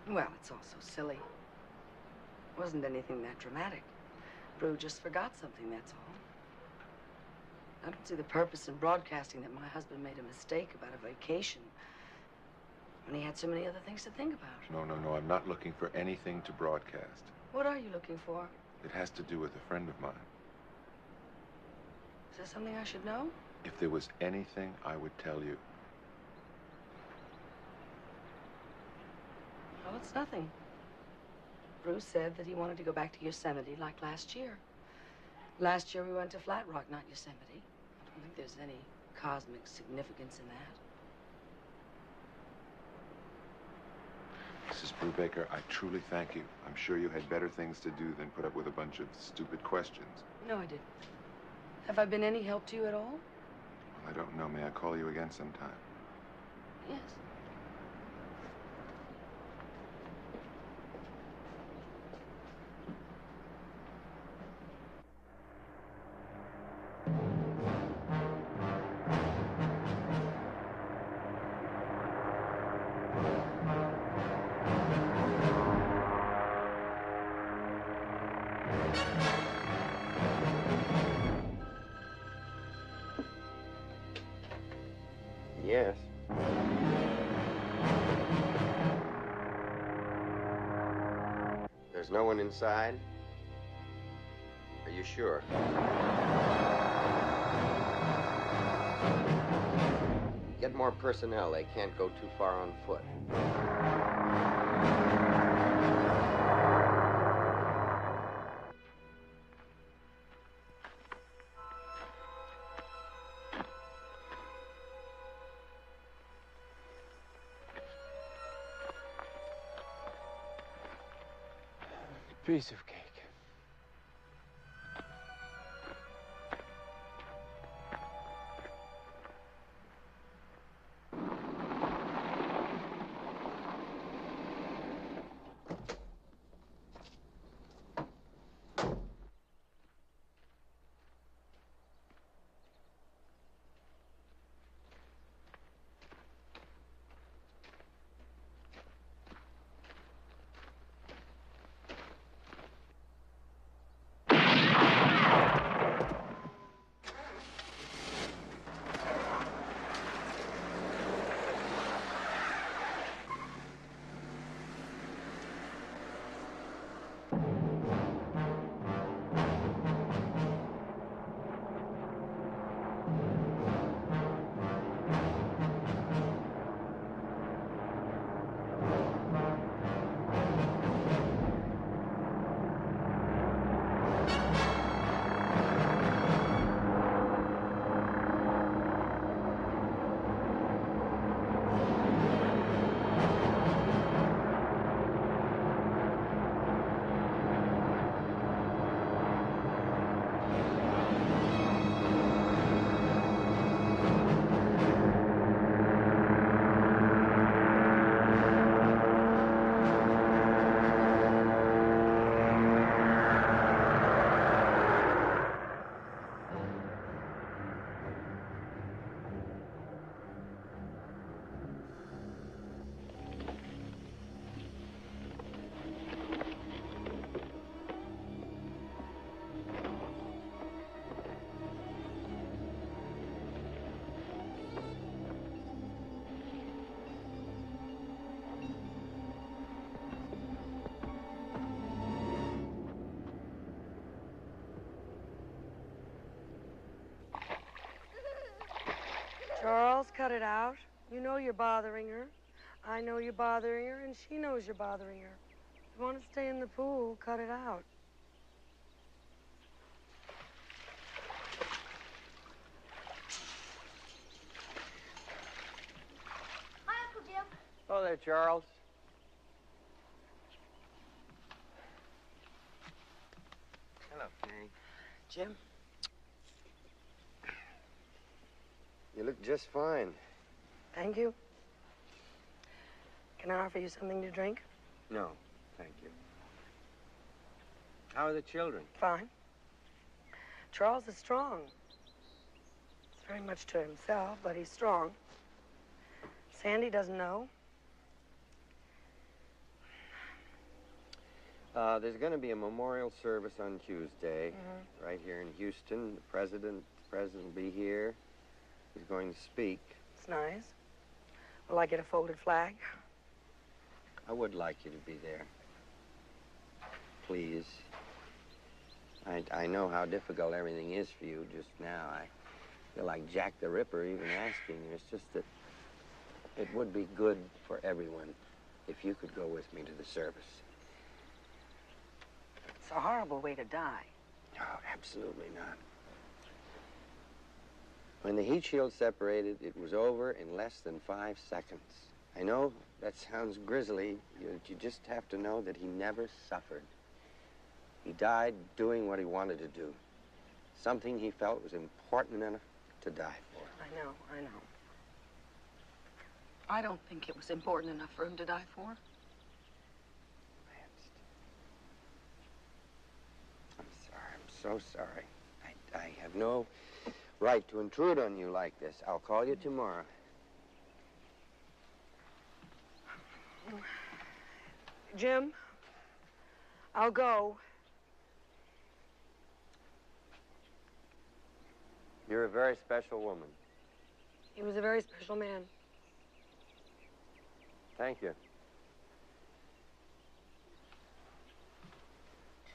Well, it's all so silly. It wasn't anything that dramatic. Brew just forgot something, that's all. I don't see the purpose in broadcasting that my husband made a mistake about a vacation when he had so many other things to think about. No, I'm not looking for anything to broadcast. What are you looking for? It has to do with a friend of mine. Is there something I should know? If there was anything, I would tell you. Well, it's nothing. Bruce said that he wanted to go back to Yosemite like last year. Last year we went to Flat Rock, not Yosemite. I don't think there's any cosmic significance in that. Mrs. Brubaker, I truly thank you. I'm sure you had better things to do than put up with a bunch of stupid questions. No, I didn't. Have I been any help to you at all? I don't know. May I call you again sometime? Yes. Yes. There's no one inside? Are you sure? Get more personnel. They can't go too far on foot. Piece of cake. Charles, cut it out. You know you're bothering her. I know you're bothering her, and she knows you're bothering her. If you want to stay in the pool, cut it out. Hi, Uncle Jim. Oh, there, Charles. Hello, Fanny. Jim? You look just fine. Thank you. Can I offer you something to drink? No, thank you. How are the children? Fine. Charles is strong. He's very much to himself, but he's strong. Sandy doesn't know. There's going to be a memorial service on Tuesday, right here in Houston. The president will be here. He's going to speak. It's nice. Will I get a folded flag? I would like you to be there. Please. I know how difficult everything is for you just now. I feel like Jack the Ripper even asking you. It's just that it would be good for everyone if you could go with me to the service. It's a horrible way to die. Oh, absolutely not. When the heat shield separated, it was over in less than 5 seconds. I know that sounds grisly. You just have to know that he never suffered. He died doing what he wanted to do. Something he felt was important enough to die for. I know. I don't think it was important enough for him to die for. I'm sorry. I'm so sorry. I have no right to intrude on you like this. I'll call you tomorrow. Jim, I'll go. You're a very special woman. He was a very special man. Thank you.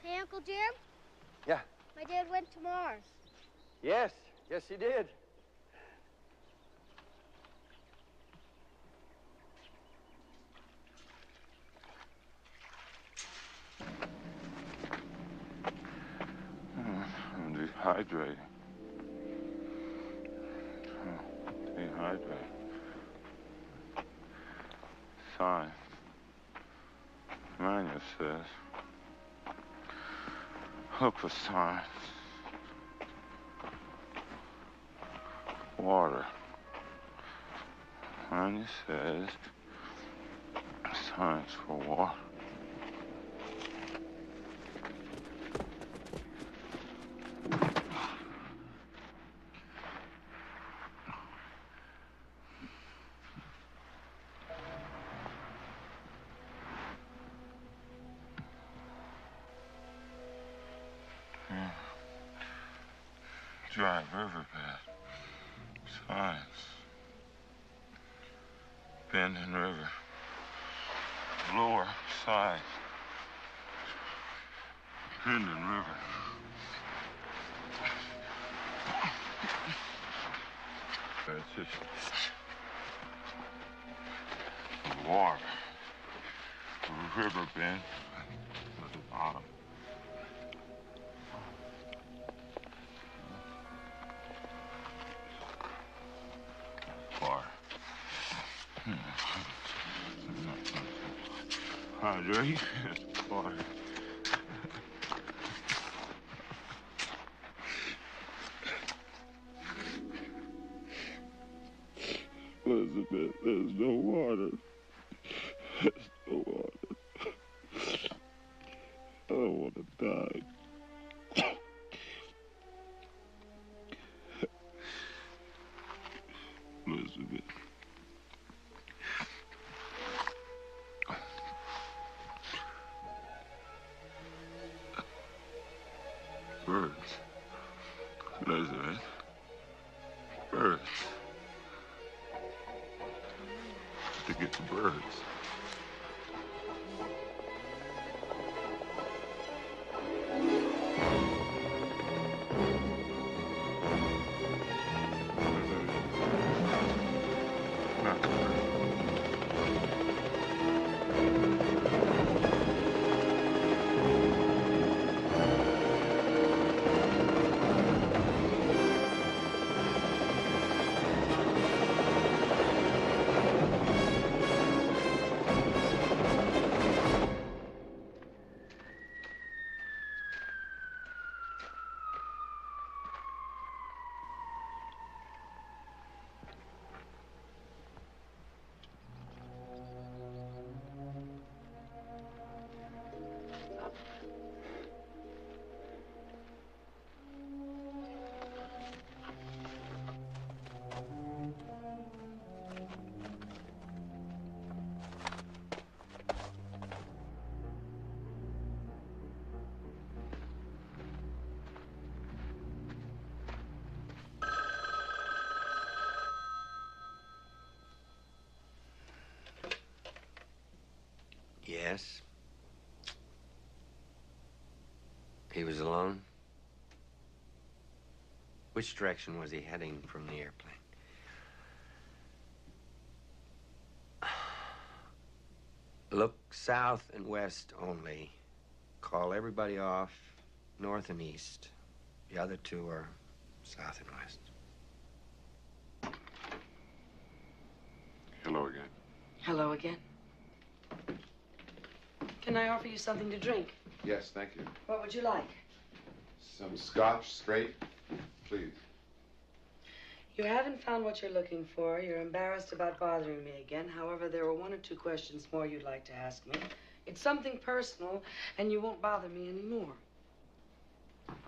Hey, Uncle Jim? Yeah. My dad went to Mars. Yes, he did. I'm dehydrated. Dehydrated. Sign. Manual says, look for signs. Water. Manual says, signs for water. Dry riverbed. Signs. Bending river. Lower side. Bending river. It's just water. The river bend at the bottom. Hydrate. Water. Elizabeth, there's no water. There's no water. I don't want to die. Elizabeth. Birds. Elizabeth. Birds. To get the birds. Yes. He was alone? Which direction was he heading from the airplane? Look south and west only. Call everybody off north and east. The other two are south and west. Hello again. Hello again. Can I offer you something to drink? Yes, thank you. What would you like? Some scotch straight, please. You haven't found what you're looking for. You're embarrassed about bothering me again. However, there were one or two questions more you'd like to ask me. It's something personal, and you won't bother me anymore.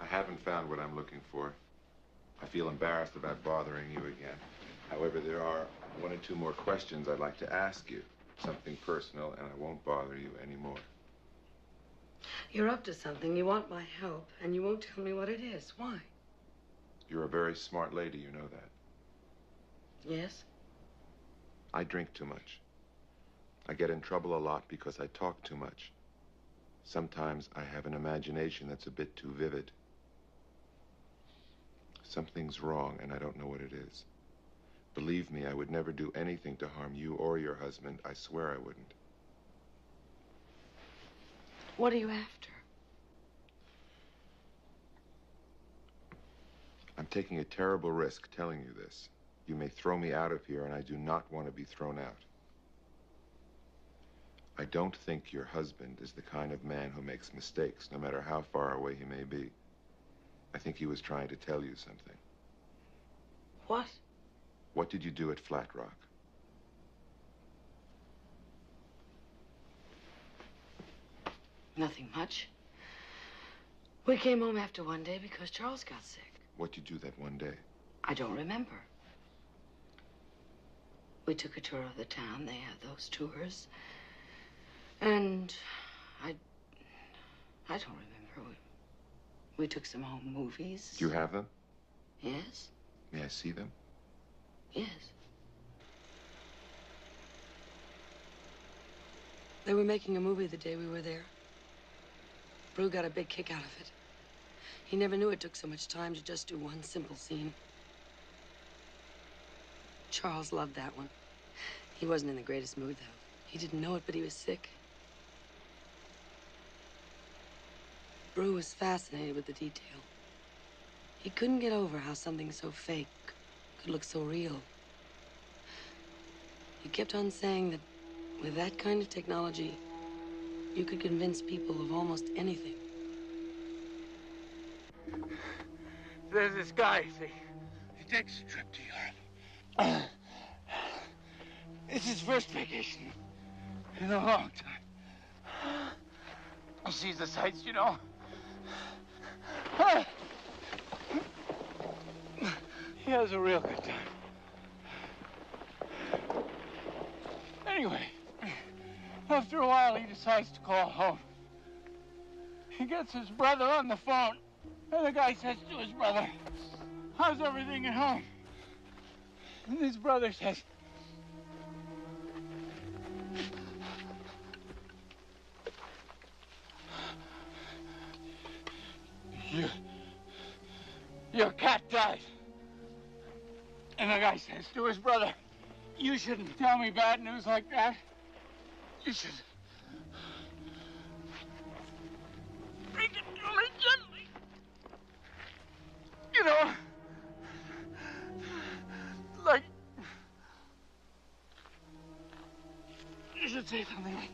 I haven't found what I'm looking for. I feel embarrassed about bothering you again. However, there are one or two more questions I'd like to ask you. Something personal, and I won't bother you anymore. You're up to something. You want my help, and you won't tell me what it is. Why? You're a very smart lady, you know that. Yes? I drink too much. I get in trouble a lot because I talk too much. Sometimes I have an imagination that's a bit too vivid. Something's wrong, and I don't know what it is. Believe me, I would never do anything to harm you or your husband. I swear I wouldn't. What are you after? I'm taking a terrible risk telling you this. You may throw me out of here, and I do not want to be thrown out. I don't think your husband is the kind of man who makes mistakes, no matter how far away he may be. I think he was trying to tell you something. What? What did you do at Flat Rock? Nothing much. We came home after one day because Charles got sick. What'd you do that one day? I don't remember. We took a tour of the town. They have those tours. And I don't remember. We took some home movies. Do you have them? Yes. May I see them? Yes. They were making a movie the day we were there. Brew got a big kick out of it. He never knew it took so much time to just do one simple scene. Charles loved that one. He wasn't in the greatest mood, though. He didn't know it, but he was sick. Brew was fascinated with the detail. He couldn't get over how something so fake could look so real. He kept on saying that with that kind of technology, you could convince people of almost anything. There's this guy, see? He takes a trip to Europe. It's his first vacation in a long time. He sees the sights, you know. He has a real good time. Anyway, after a while, he decides to call home. He gets his brother on the phone, and the guy says to his brother, "How's everything at home?" And his brother says, Your cat died. And the guy says to his brother, "You shouldn't tell me bad news like that. You should break it to me gently. You know, like, you should say something like,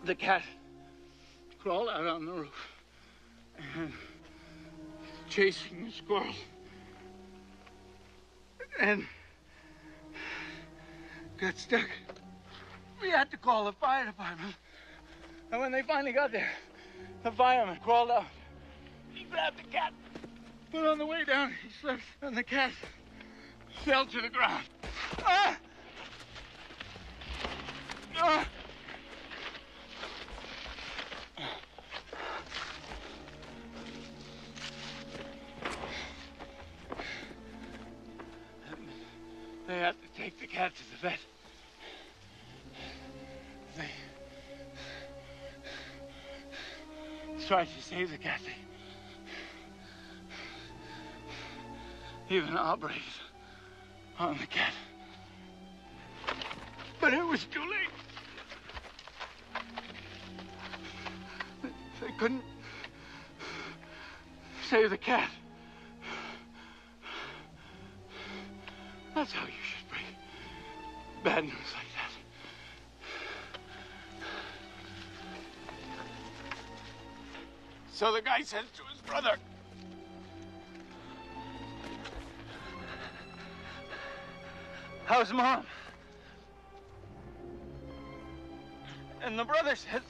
the cat crawled out on the roof and chasing the squirrel. And got stuck. We had to call the fire department. And when they finally got there, the fireman crawled out. He grabbed the cat, but on the way down, he slipped, and the cat fell to the ground. Ah! Ah! They had to take the cat to the vet. They tried to save the cat. They even operated on the cat. But it was too late. They couldn't save the cat. That's how you should break bad news like that. So the guy says to his brother, How's Mom? And the brother says...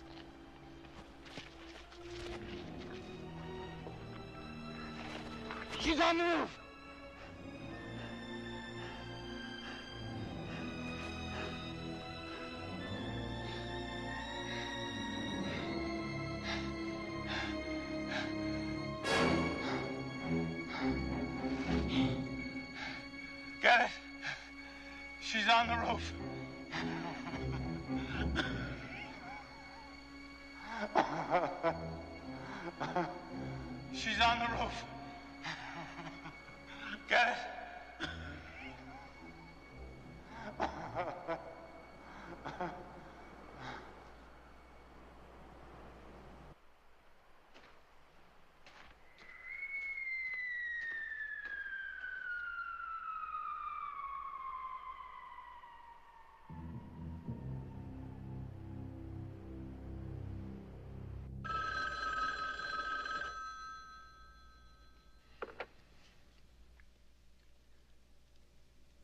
she's on the roof. Got it. She's on the roof. She's on the roof. Got it.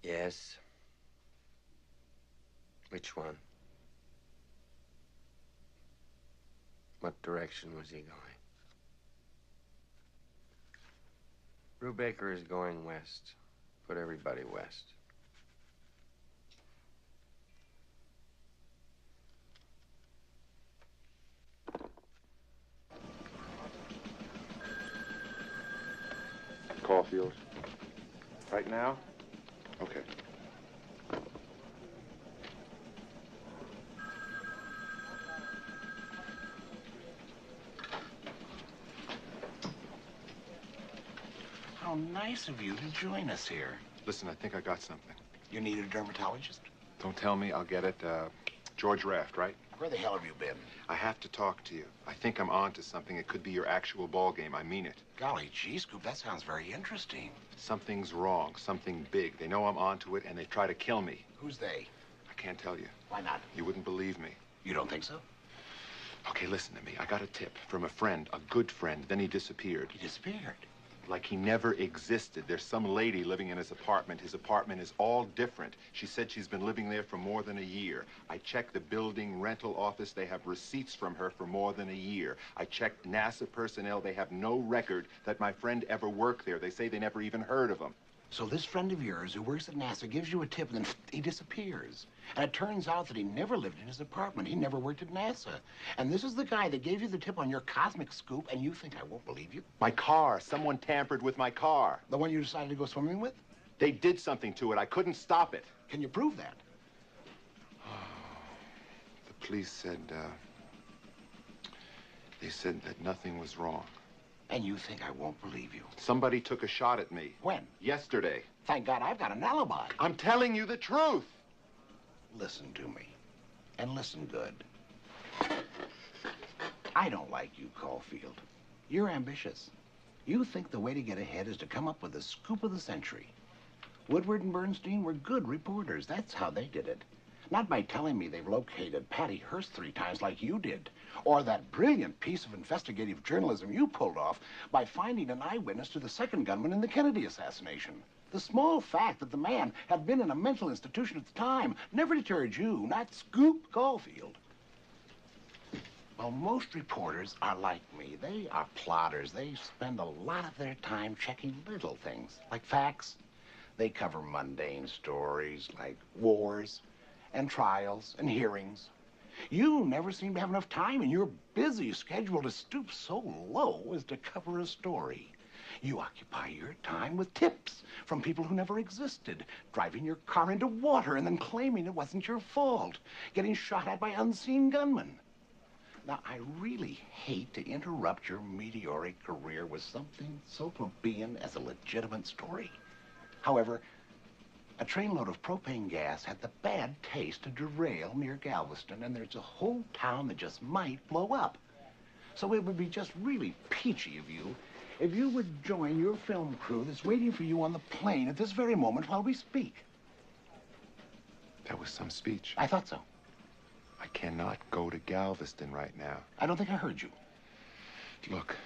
Yes. Which one? What direction was he going? Brubaker is going west. Put everybody west. Caulfield. Right now? Okay. How nice of you to join us here. Listen, I think I got something. You need a dermatologist? Don't tell me, I'll get it. George Raft, right? Where the hell have you been? I have to talk to you. I think I'm on to something. It could be your actual ball game. I mean it. Golly gee, Scoop, that sounds very interesting. Something's wrong. Something big. They know I'm onto it, and they try to kill me. Who's they? I can't tell you. Why not? You wouldn't believe me. You don't think so? Okay, listen to me. I got a tip from a friend, a good friend. Then he disappeared. He disappeared? Like he never existed. There's some lady living in his apartment. His apartment is all different. She said she's been living there for more than a year. I checked the building rental office. They have receipts from her for more than a year. I checked NASA personnel. They have no record that my friend ever worked there. They say they never even heard of him. So this friend of yours who works at NASA gives you a tip and then he disappears. And it turns out that he never lived in his apartment. He never worked at NASA. And this is the guy that gave you the tip on your cosmic scoop, and you think I won't believe you? My car. Someone tampered with my car. The one you decided to go swimming with? They did something to it. I couldn't stop it. Can you prove that? The police said, they said that nothing was wrong. And you think I won't believe you? Somebody took a shot at me. When? Yesterday. Thank God I've got an alibi. I'm telling you the truth. Listen to me. And listen good. I don't like you, Caulfield. You're ambitious. You think the way to get ahead is to come up with the scoop of the century. Woodward and Bernstein were good reporters. That's how they did it. Not by telling me they've located Patty Hearst 3 times like you did. Or that brilliant piece of investigative journalism you pulled off by finding an eyewitness to the second gunman in the Kennedy assassination. The small fact that the man had been in a mental institution at the time never deterred you, not Scoop Caulfield. Well, most reporters are like me. They are plotters. They spend a lot of their time checking little things, like facts. They cover mundane stories like wars and trials and hearings. You never seem to have enough time in your busy schedule to stoop so low as to cover a story. You occupy your time with tips from people who never existed, driving your car into water and then claiming it wasn't your fault, getting shot at by unseen gunmen. Now, I really hate to interrupt your meteoric career with something so plebeian as a legitimate story. However, a trainload of propane gas had the bad taste to derail near Galveston, and there's a whole town that just might blow up. So it would be just really peachy of you if you would join your film crew that's waiting for you on the plane at this very moment while we speak. That was some speech. I thought so. I cannot go to Galveston right now. I don't think I heard you. Look,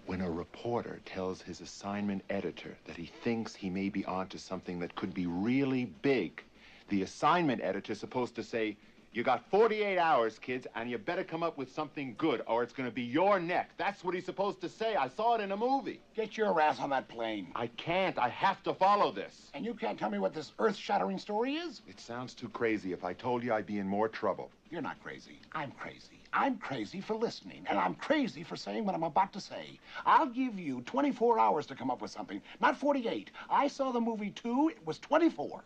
when a reporter reporter tells his assignment editor that he thinks he may be onto something that could be really big, the assignment editor's supposed to say, "You got 48 hours, kids, and you better come up with something good, or it's gonna be your neck." That's what he's supposed to say. I saw it in a movie. Get your ass on that plane. I can't. I have to follow this. And you can't tell me what this earth-shattering story is? It sounds too crazy. If I told you, I'd be in more trouble. You're not crazy. I'm crazy. I'm crazy for listening, and I'm crazy for saying what I'm about to say. I'll give you 24 hours to come up with something, not 48. I saw the movie too. It was 24.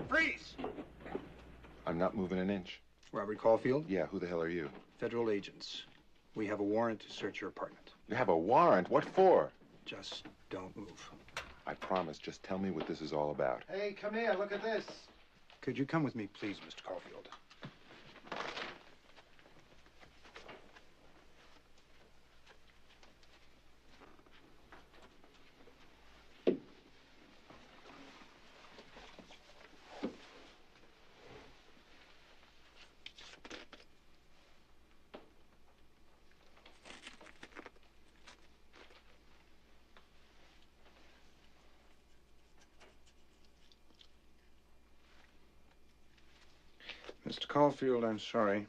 Freeze! I'm not moving an inch. Robert Caulfield? Yeah, who the hell are you? Federal agents. We have a warrant to search your apartment. You have a warrant? What for? Just don't move. I promise. Just tell me what this is all about. Hey, come here. Look at this. Could you come with me, please, Mr. Caulfield? Mr. Caulfield, I'm sorry.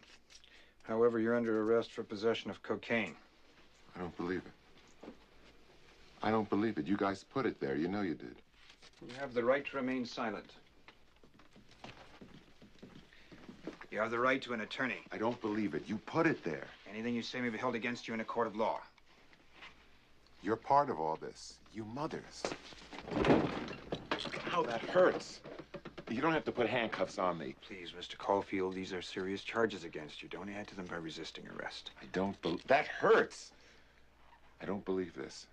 However, you're under arrest for possession of cocaine. I don't believe it. I don't believe it. You guys put it there. You know you did. You have the right to remain silent. You have the right to an attorney. I don't believe it. You put it there. Anything you say may be held against you in a court of law. You're part of all this. You mothers. Ow, that hurts. You don't have to put handcuffs on me. Please, Mr. Caulfield, these are serious charges against you. Don't add to them by resisting arrest. I don't believe... That hurts. I don't believe this.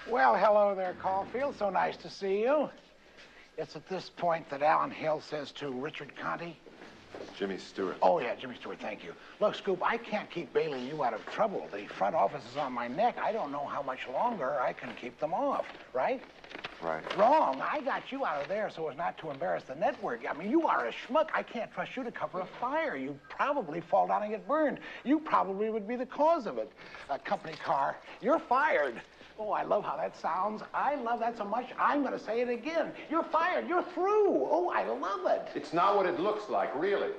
Well, hello there, Caulfield. So nice to see you. It's at this point that Alan Hill says to Richard Conte... Jimmy Stewart. Oh, yeah, Jimmy Stewart, thank you. Look, Scoop, I can't keep bailing you out of trouble. The front office is on my neck. I don't know how much longer I can keep them off, right? Right. Wrong. I got you out of there so as not to embarrass the network. I mean, you are a schmuck. I can't trust you to cover a fire. You'd probably fall down and get burned. You probably would be the cause of it. A company car. You're fired. Oh, I love how that sounds. I love that so much, I'm going to say it again. You're fired. You're through. Oh, I love it. It's not what it looks like, really.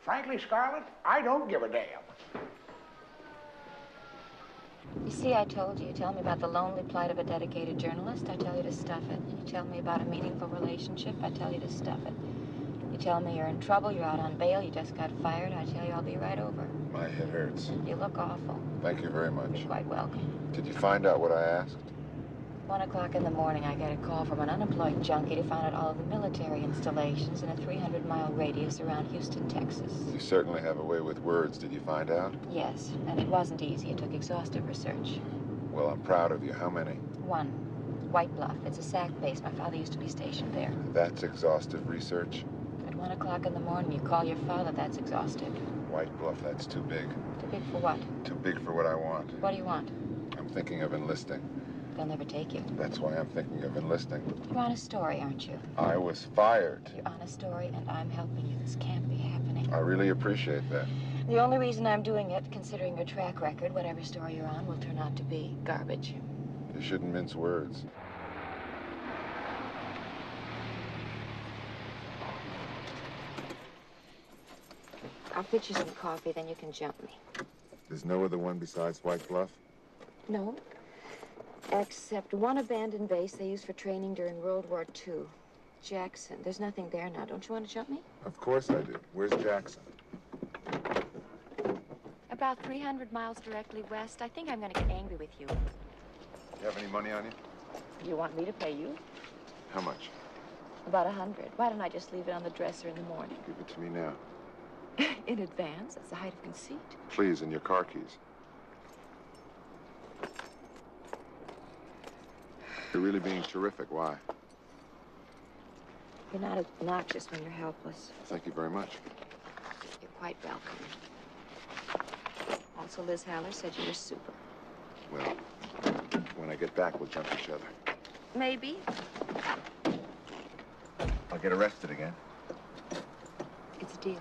Frankly, Scarlett, I don't give a damn. You see, I told you. You tell me about the lonely plight of a dedicated journalist, I tell you to stuff it. You tell me about a meaningful relationship, I tell you to stuff it. You tell me you're in trouble, you're out on bail, you just got fired, I tell you I'll be right over. My head hurts. You look awful. Thank you very much. You're quite welcome. Did you find out what I asked? 1 o'clock in the morning, I get a call from an unemployed junkie to find out all of the military installations in a 300-mile radius around Houston, Texas. You certainly have a way with words. Did you find out? Yes, and it wasn't easy. It took exhaustive research. Well, I'm proud of you. How many? 1. White Bluff. It's a SAC base. My father used to be stationed there. That's exhaustive research? At 1 o'clock in the morning, you call your father. That's exhaustive. White Bluff, that's too big. Too big for what? Too big for what I want. What do you want? I'm thinking of enlisting. They'll never take you. That's why I'm thinking of enlisting. You're on a story, aren't you? I was fired. You're on a story, and I'm helping you. This can't be happening. I really appreciate that. The only reason I'm doing it, considering your track record, whatever story you're on will turn out to be garbage. You shouldn't mince words. I'll fix you some coffee, then you can jump me. There's no other one besides White Bluff? No. Except one abandoned base they used for training during World War II. Jackson. There's nothing there now. Don't you want to jump me? Of course I do. Where's Jackson? About 300 miles directly west. I think I'm going to get angry with you. You have any money on you? You want me to pay you? How much? About 100. Why don't I just leave it on the dresser in the morning? Give it to me now. In advance? That's the height of conceit. Please, and your car keys. You're really being terrific. Why? You're not as obnoxious when you're helpless. Thank you very much. You're quite welcome. Also, Liz Haller said you were super. Well, when I get back, we'll jump each other. Maybe. I'll get arrested again. It's a deal.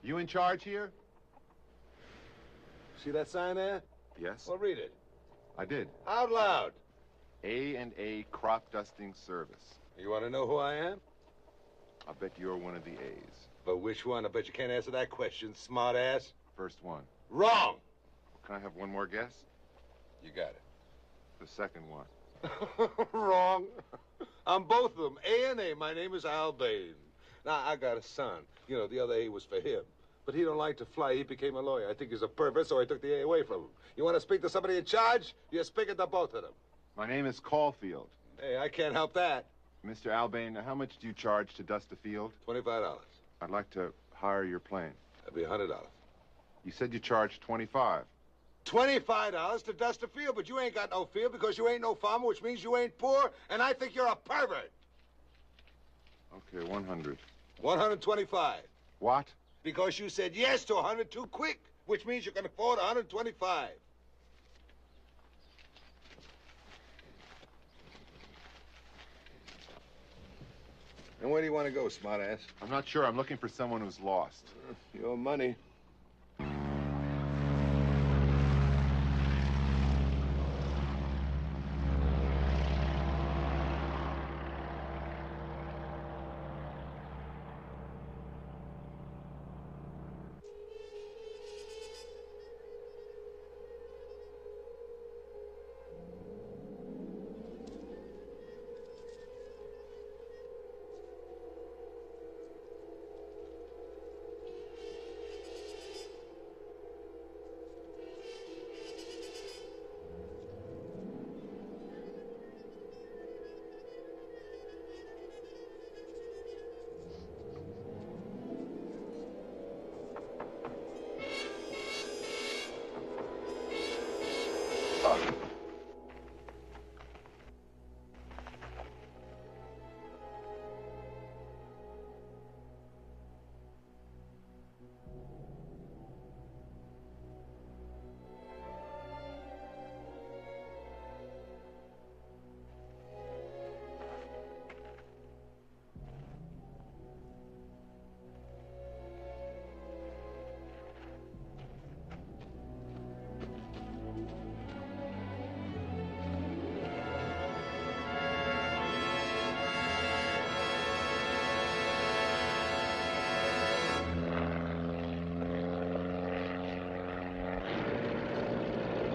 You in charge here? See that sign there? Yes. Well, read it. I did. Out loud. A&A Crop Dusting Service. You want to know who I am? I bet you're one of the A's. But which one? I bet you can't answer that question, smart ass. First one. Wrong. Can I have one more guess? You got it. The second one. Wrong. I'm both of them. A&A. My name is Albane. Now, I got a son. You know, the other A was for him. But he don't like to fly. He became a lawyer. I think he's a pervert, so I took the A away from him. You want to speak to somebody in charge? You're speaking to both of them. My name is Caulfield. Hey, I can't help that. Mr. Albane, how much do you charge to dust the field? $25. I'd like to hire your plane. That'd be $100. You said you charged $25. $25 to dust the field, but you ain't got no field because you ain't no farmer, which means you ain't poor, and I think you're a pervert. Okay, 100. 125. What? Because you said yes to 100 too quick, which means you can afford 125. And where do you want to go, smartass? I'm not sure. I'm looking for someone who's lost. Your money.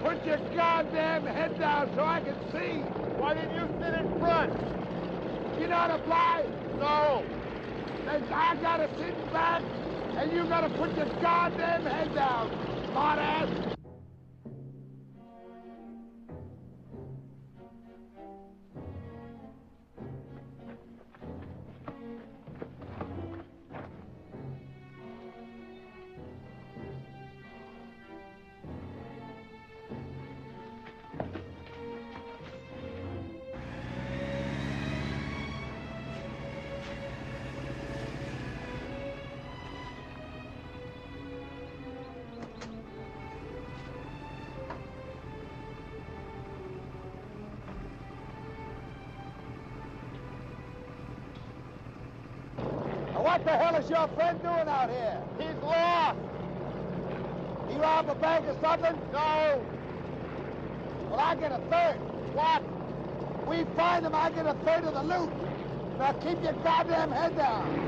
Put your goddamn head down so I can see. Why didn't you sit in front? You know how to fly? No. Then I gotta sit back, and you gotta put your goddamn head down, smartass. What the hell is your friend doing out here? He's lost. He robbed a bank or something? No. Well, I get a third. What? We find him, I get a third of the loot. Now keep your goddamn head down.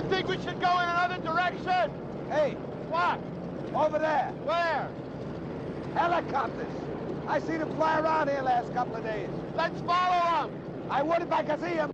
Think we should go in another direction? Hey. What? Over there. Where? Helicopters. I seen them fly around here last couple of days. Let's follow them. I would if I could see him.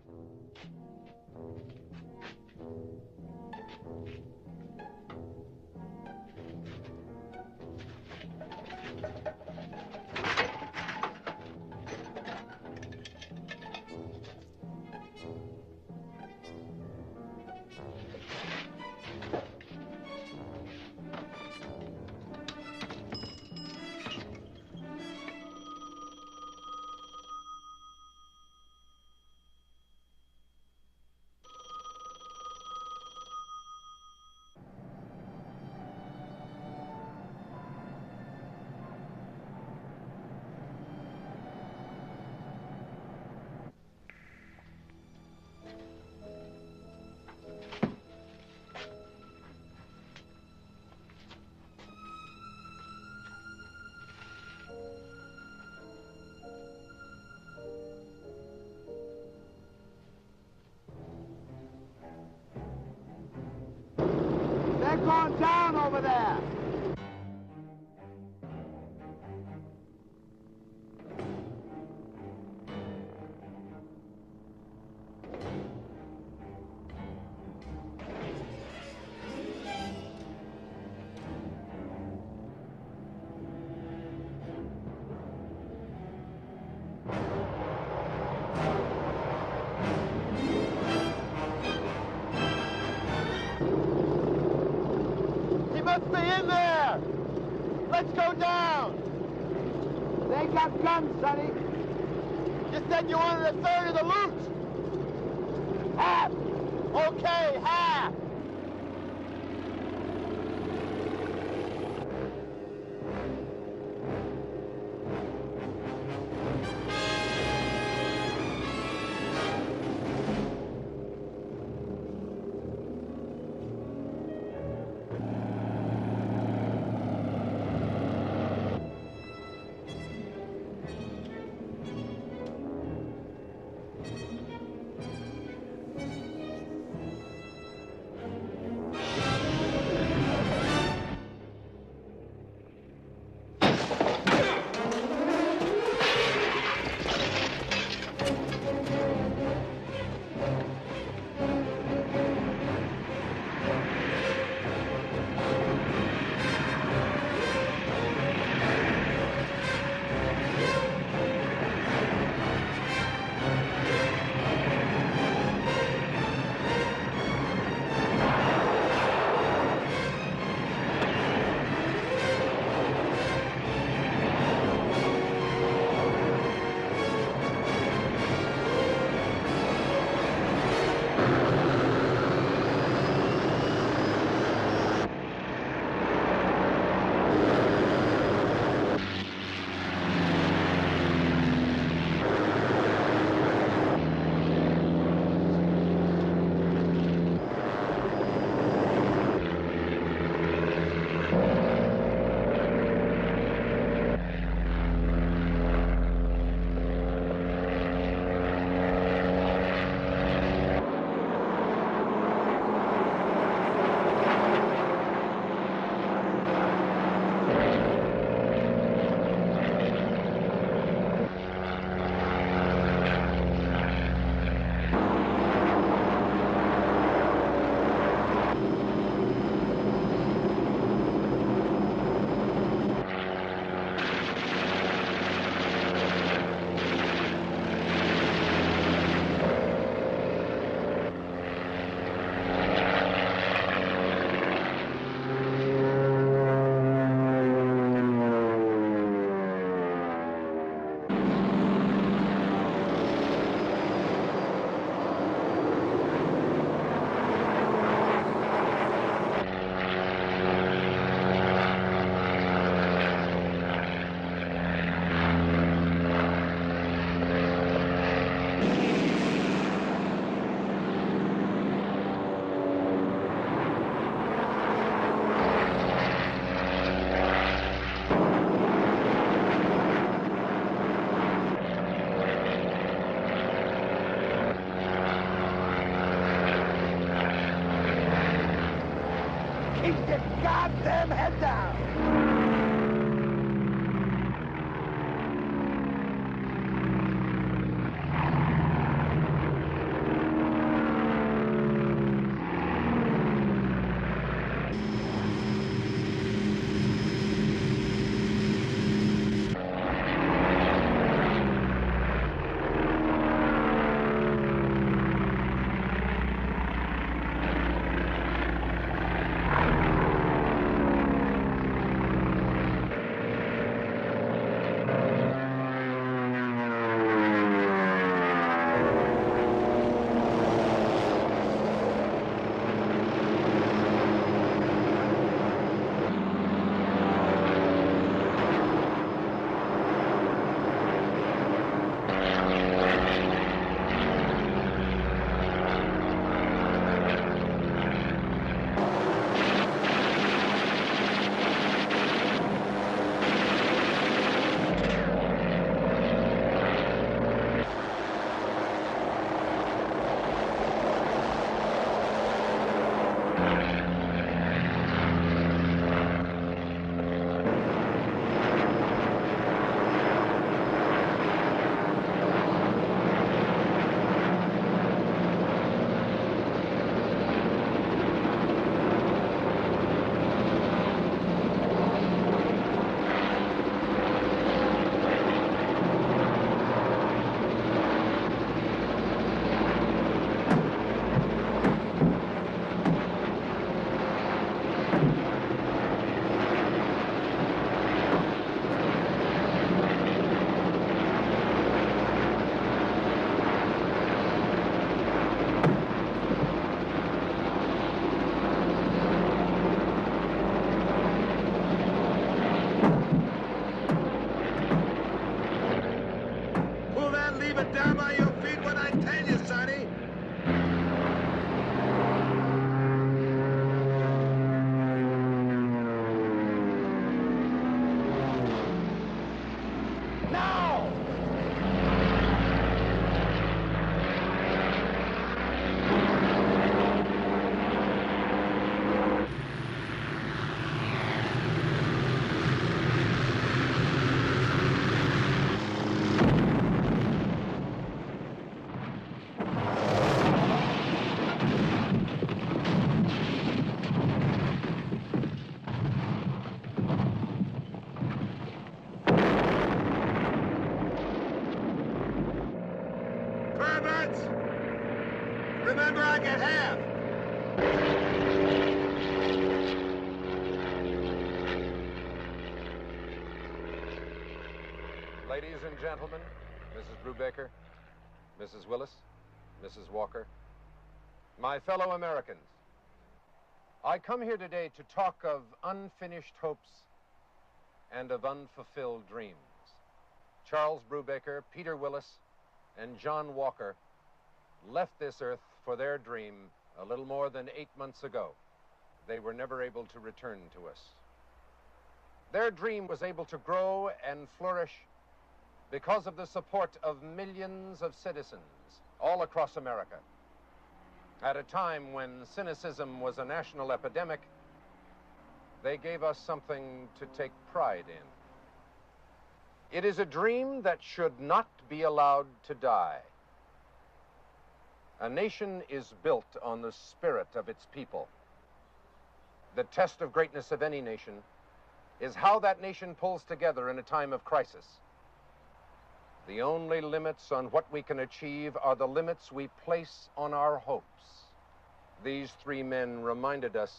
They're going down over there. He must be in there. Let's go down. They got guns, Sonny. You said you wanted a third of the loot. Half. Okay, half. Goddamn head down! and gentlemen, Mrs. Brubaker, Mrs. Willis, Mrs. Walker, my fellow Americans, I come here today to talk of unfinished hopes and of unfulfilled dreams. Charles Brubaker, Peter Willis, and John Walker left this earth for their dream a little more than 8 months ago. They were never able to return to us. Their dream was able to grow and flourish because of the support of millions of citizens all across America. At a time when cynicism was a national epidemic, they gave us something to take pride in. It is a dream that should not be allowed to die. A nation is built on the spirit of its people. The test of greatness of any nation is how that nation pulls together in a time of crisis. The only limits on what we can achieve are the limits we place on our hopes. These three men reminded us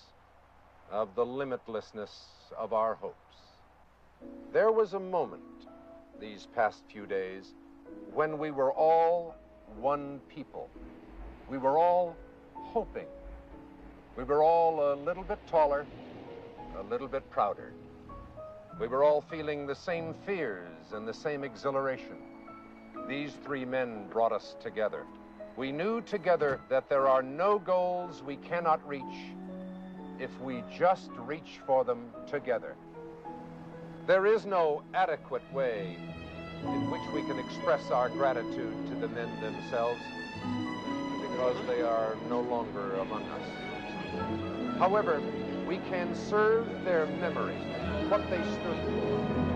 of the limitlessness of our hopes. There was a moment these past few days when we were all one people. We were all hoping. We were all a little bit taller, a little bit prouder. We were all feeling the same fears and the same exhilaration. These three men brought us together. We knew together that there are no goals we cannot reach if we just reach for them together. There is no adequate way in which we can express our gratitude to the men themselves because they are no longer among us. However, we can serve their memory, what they stood for.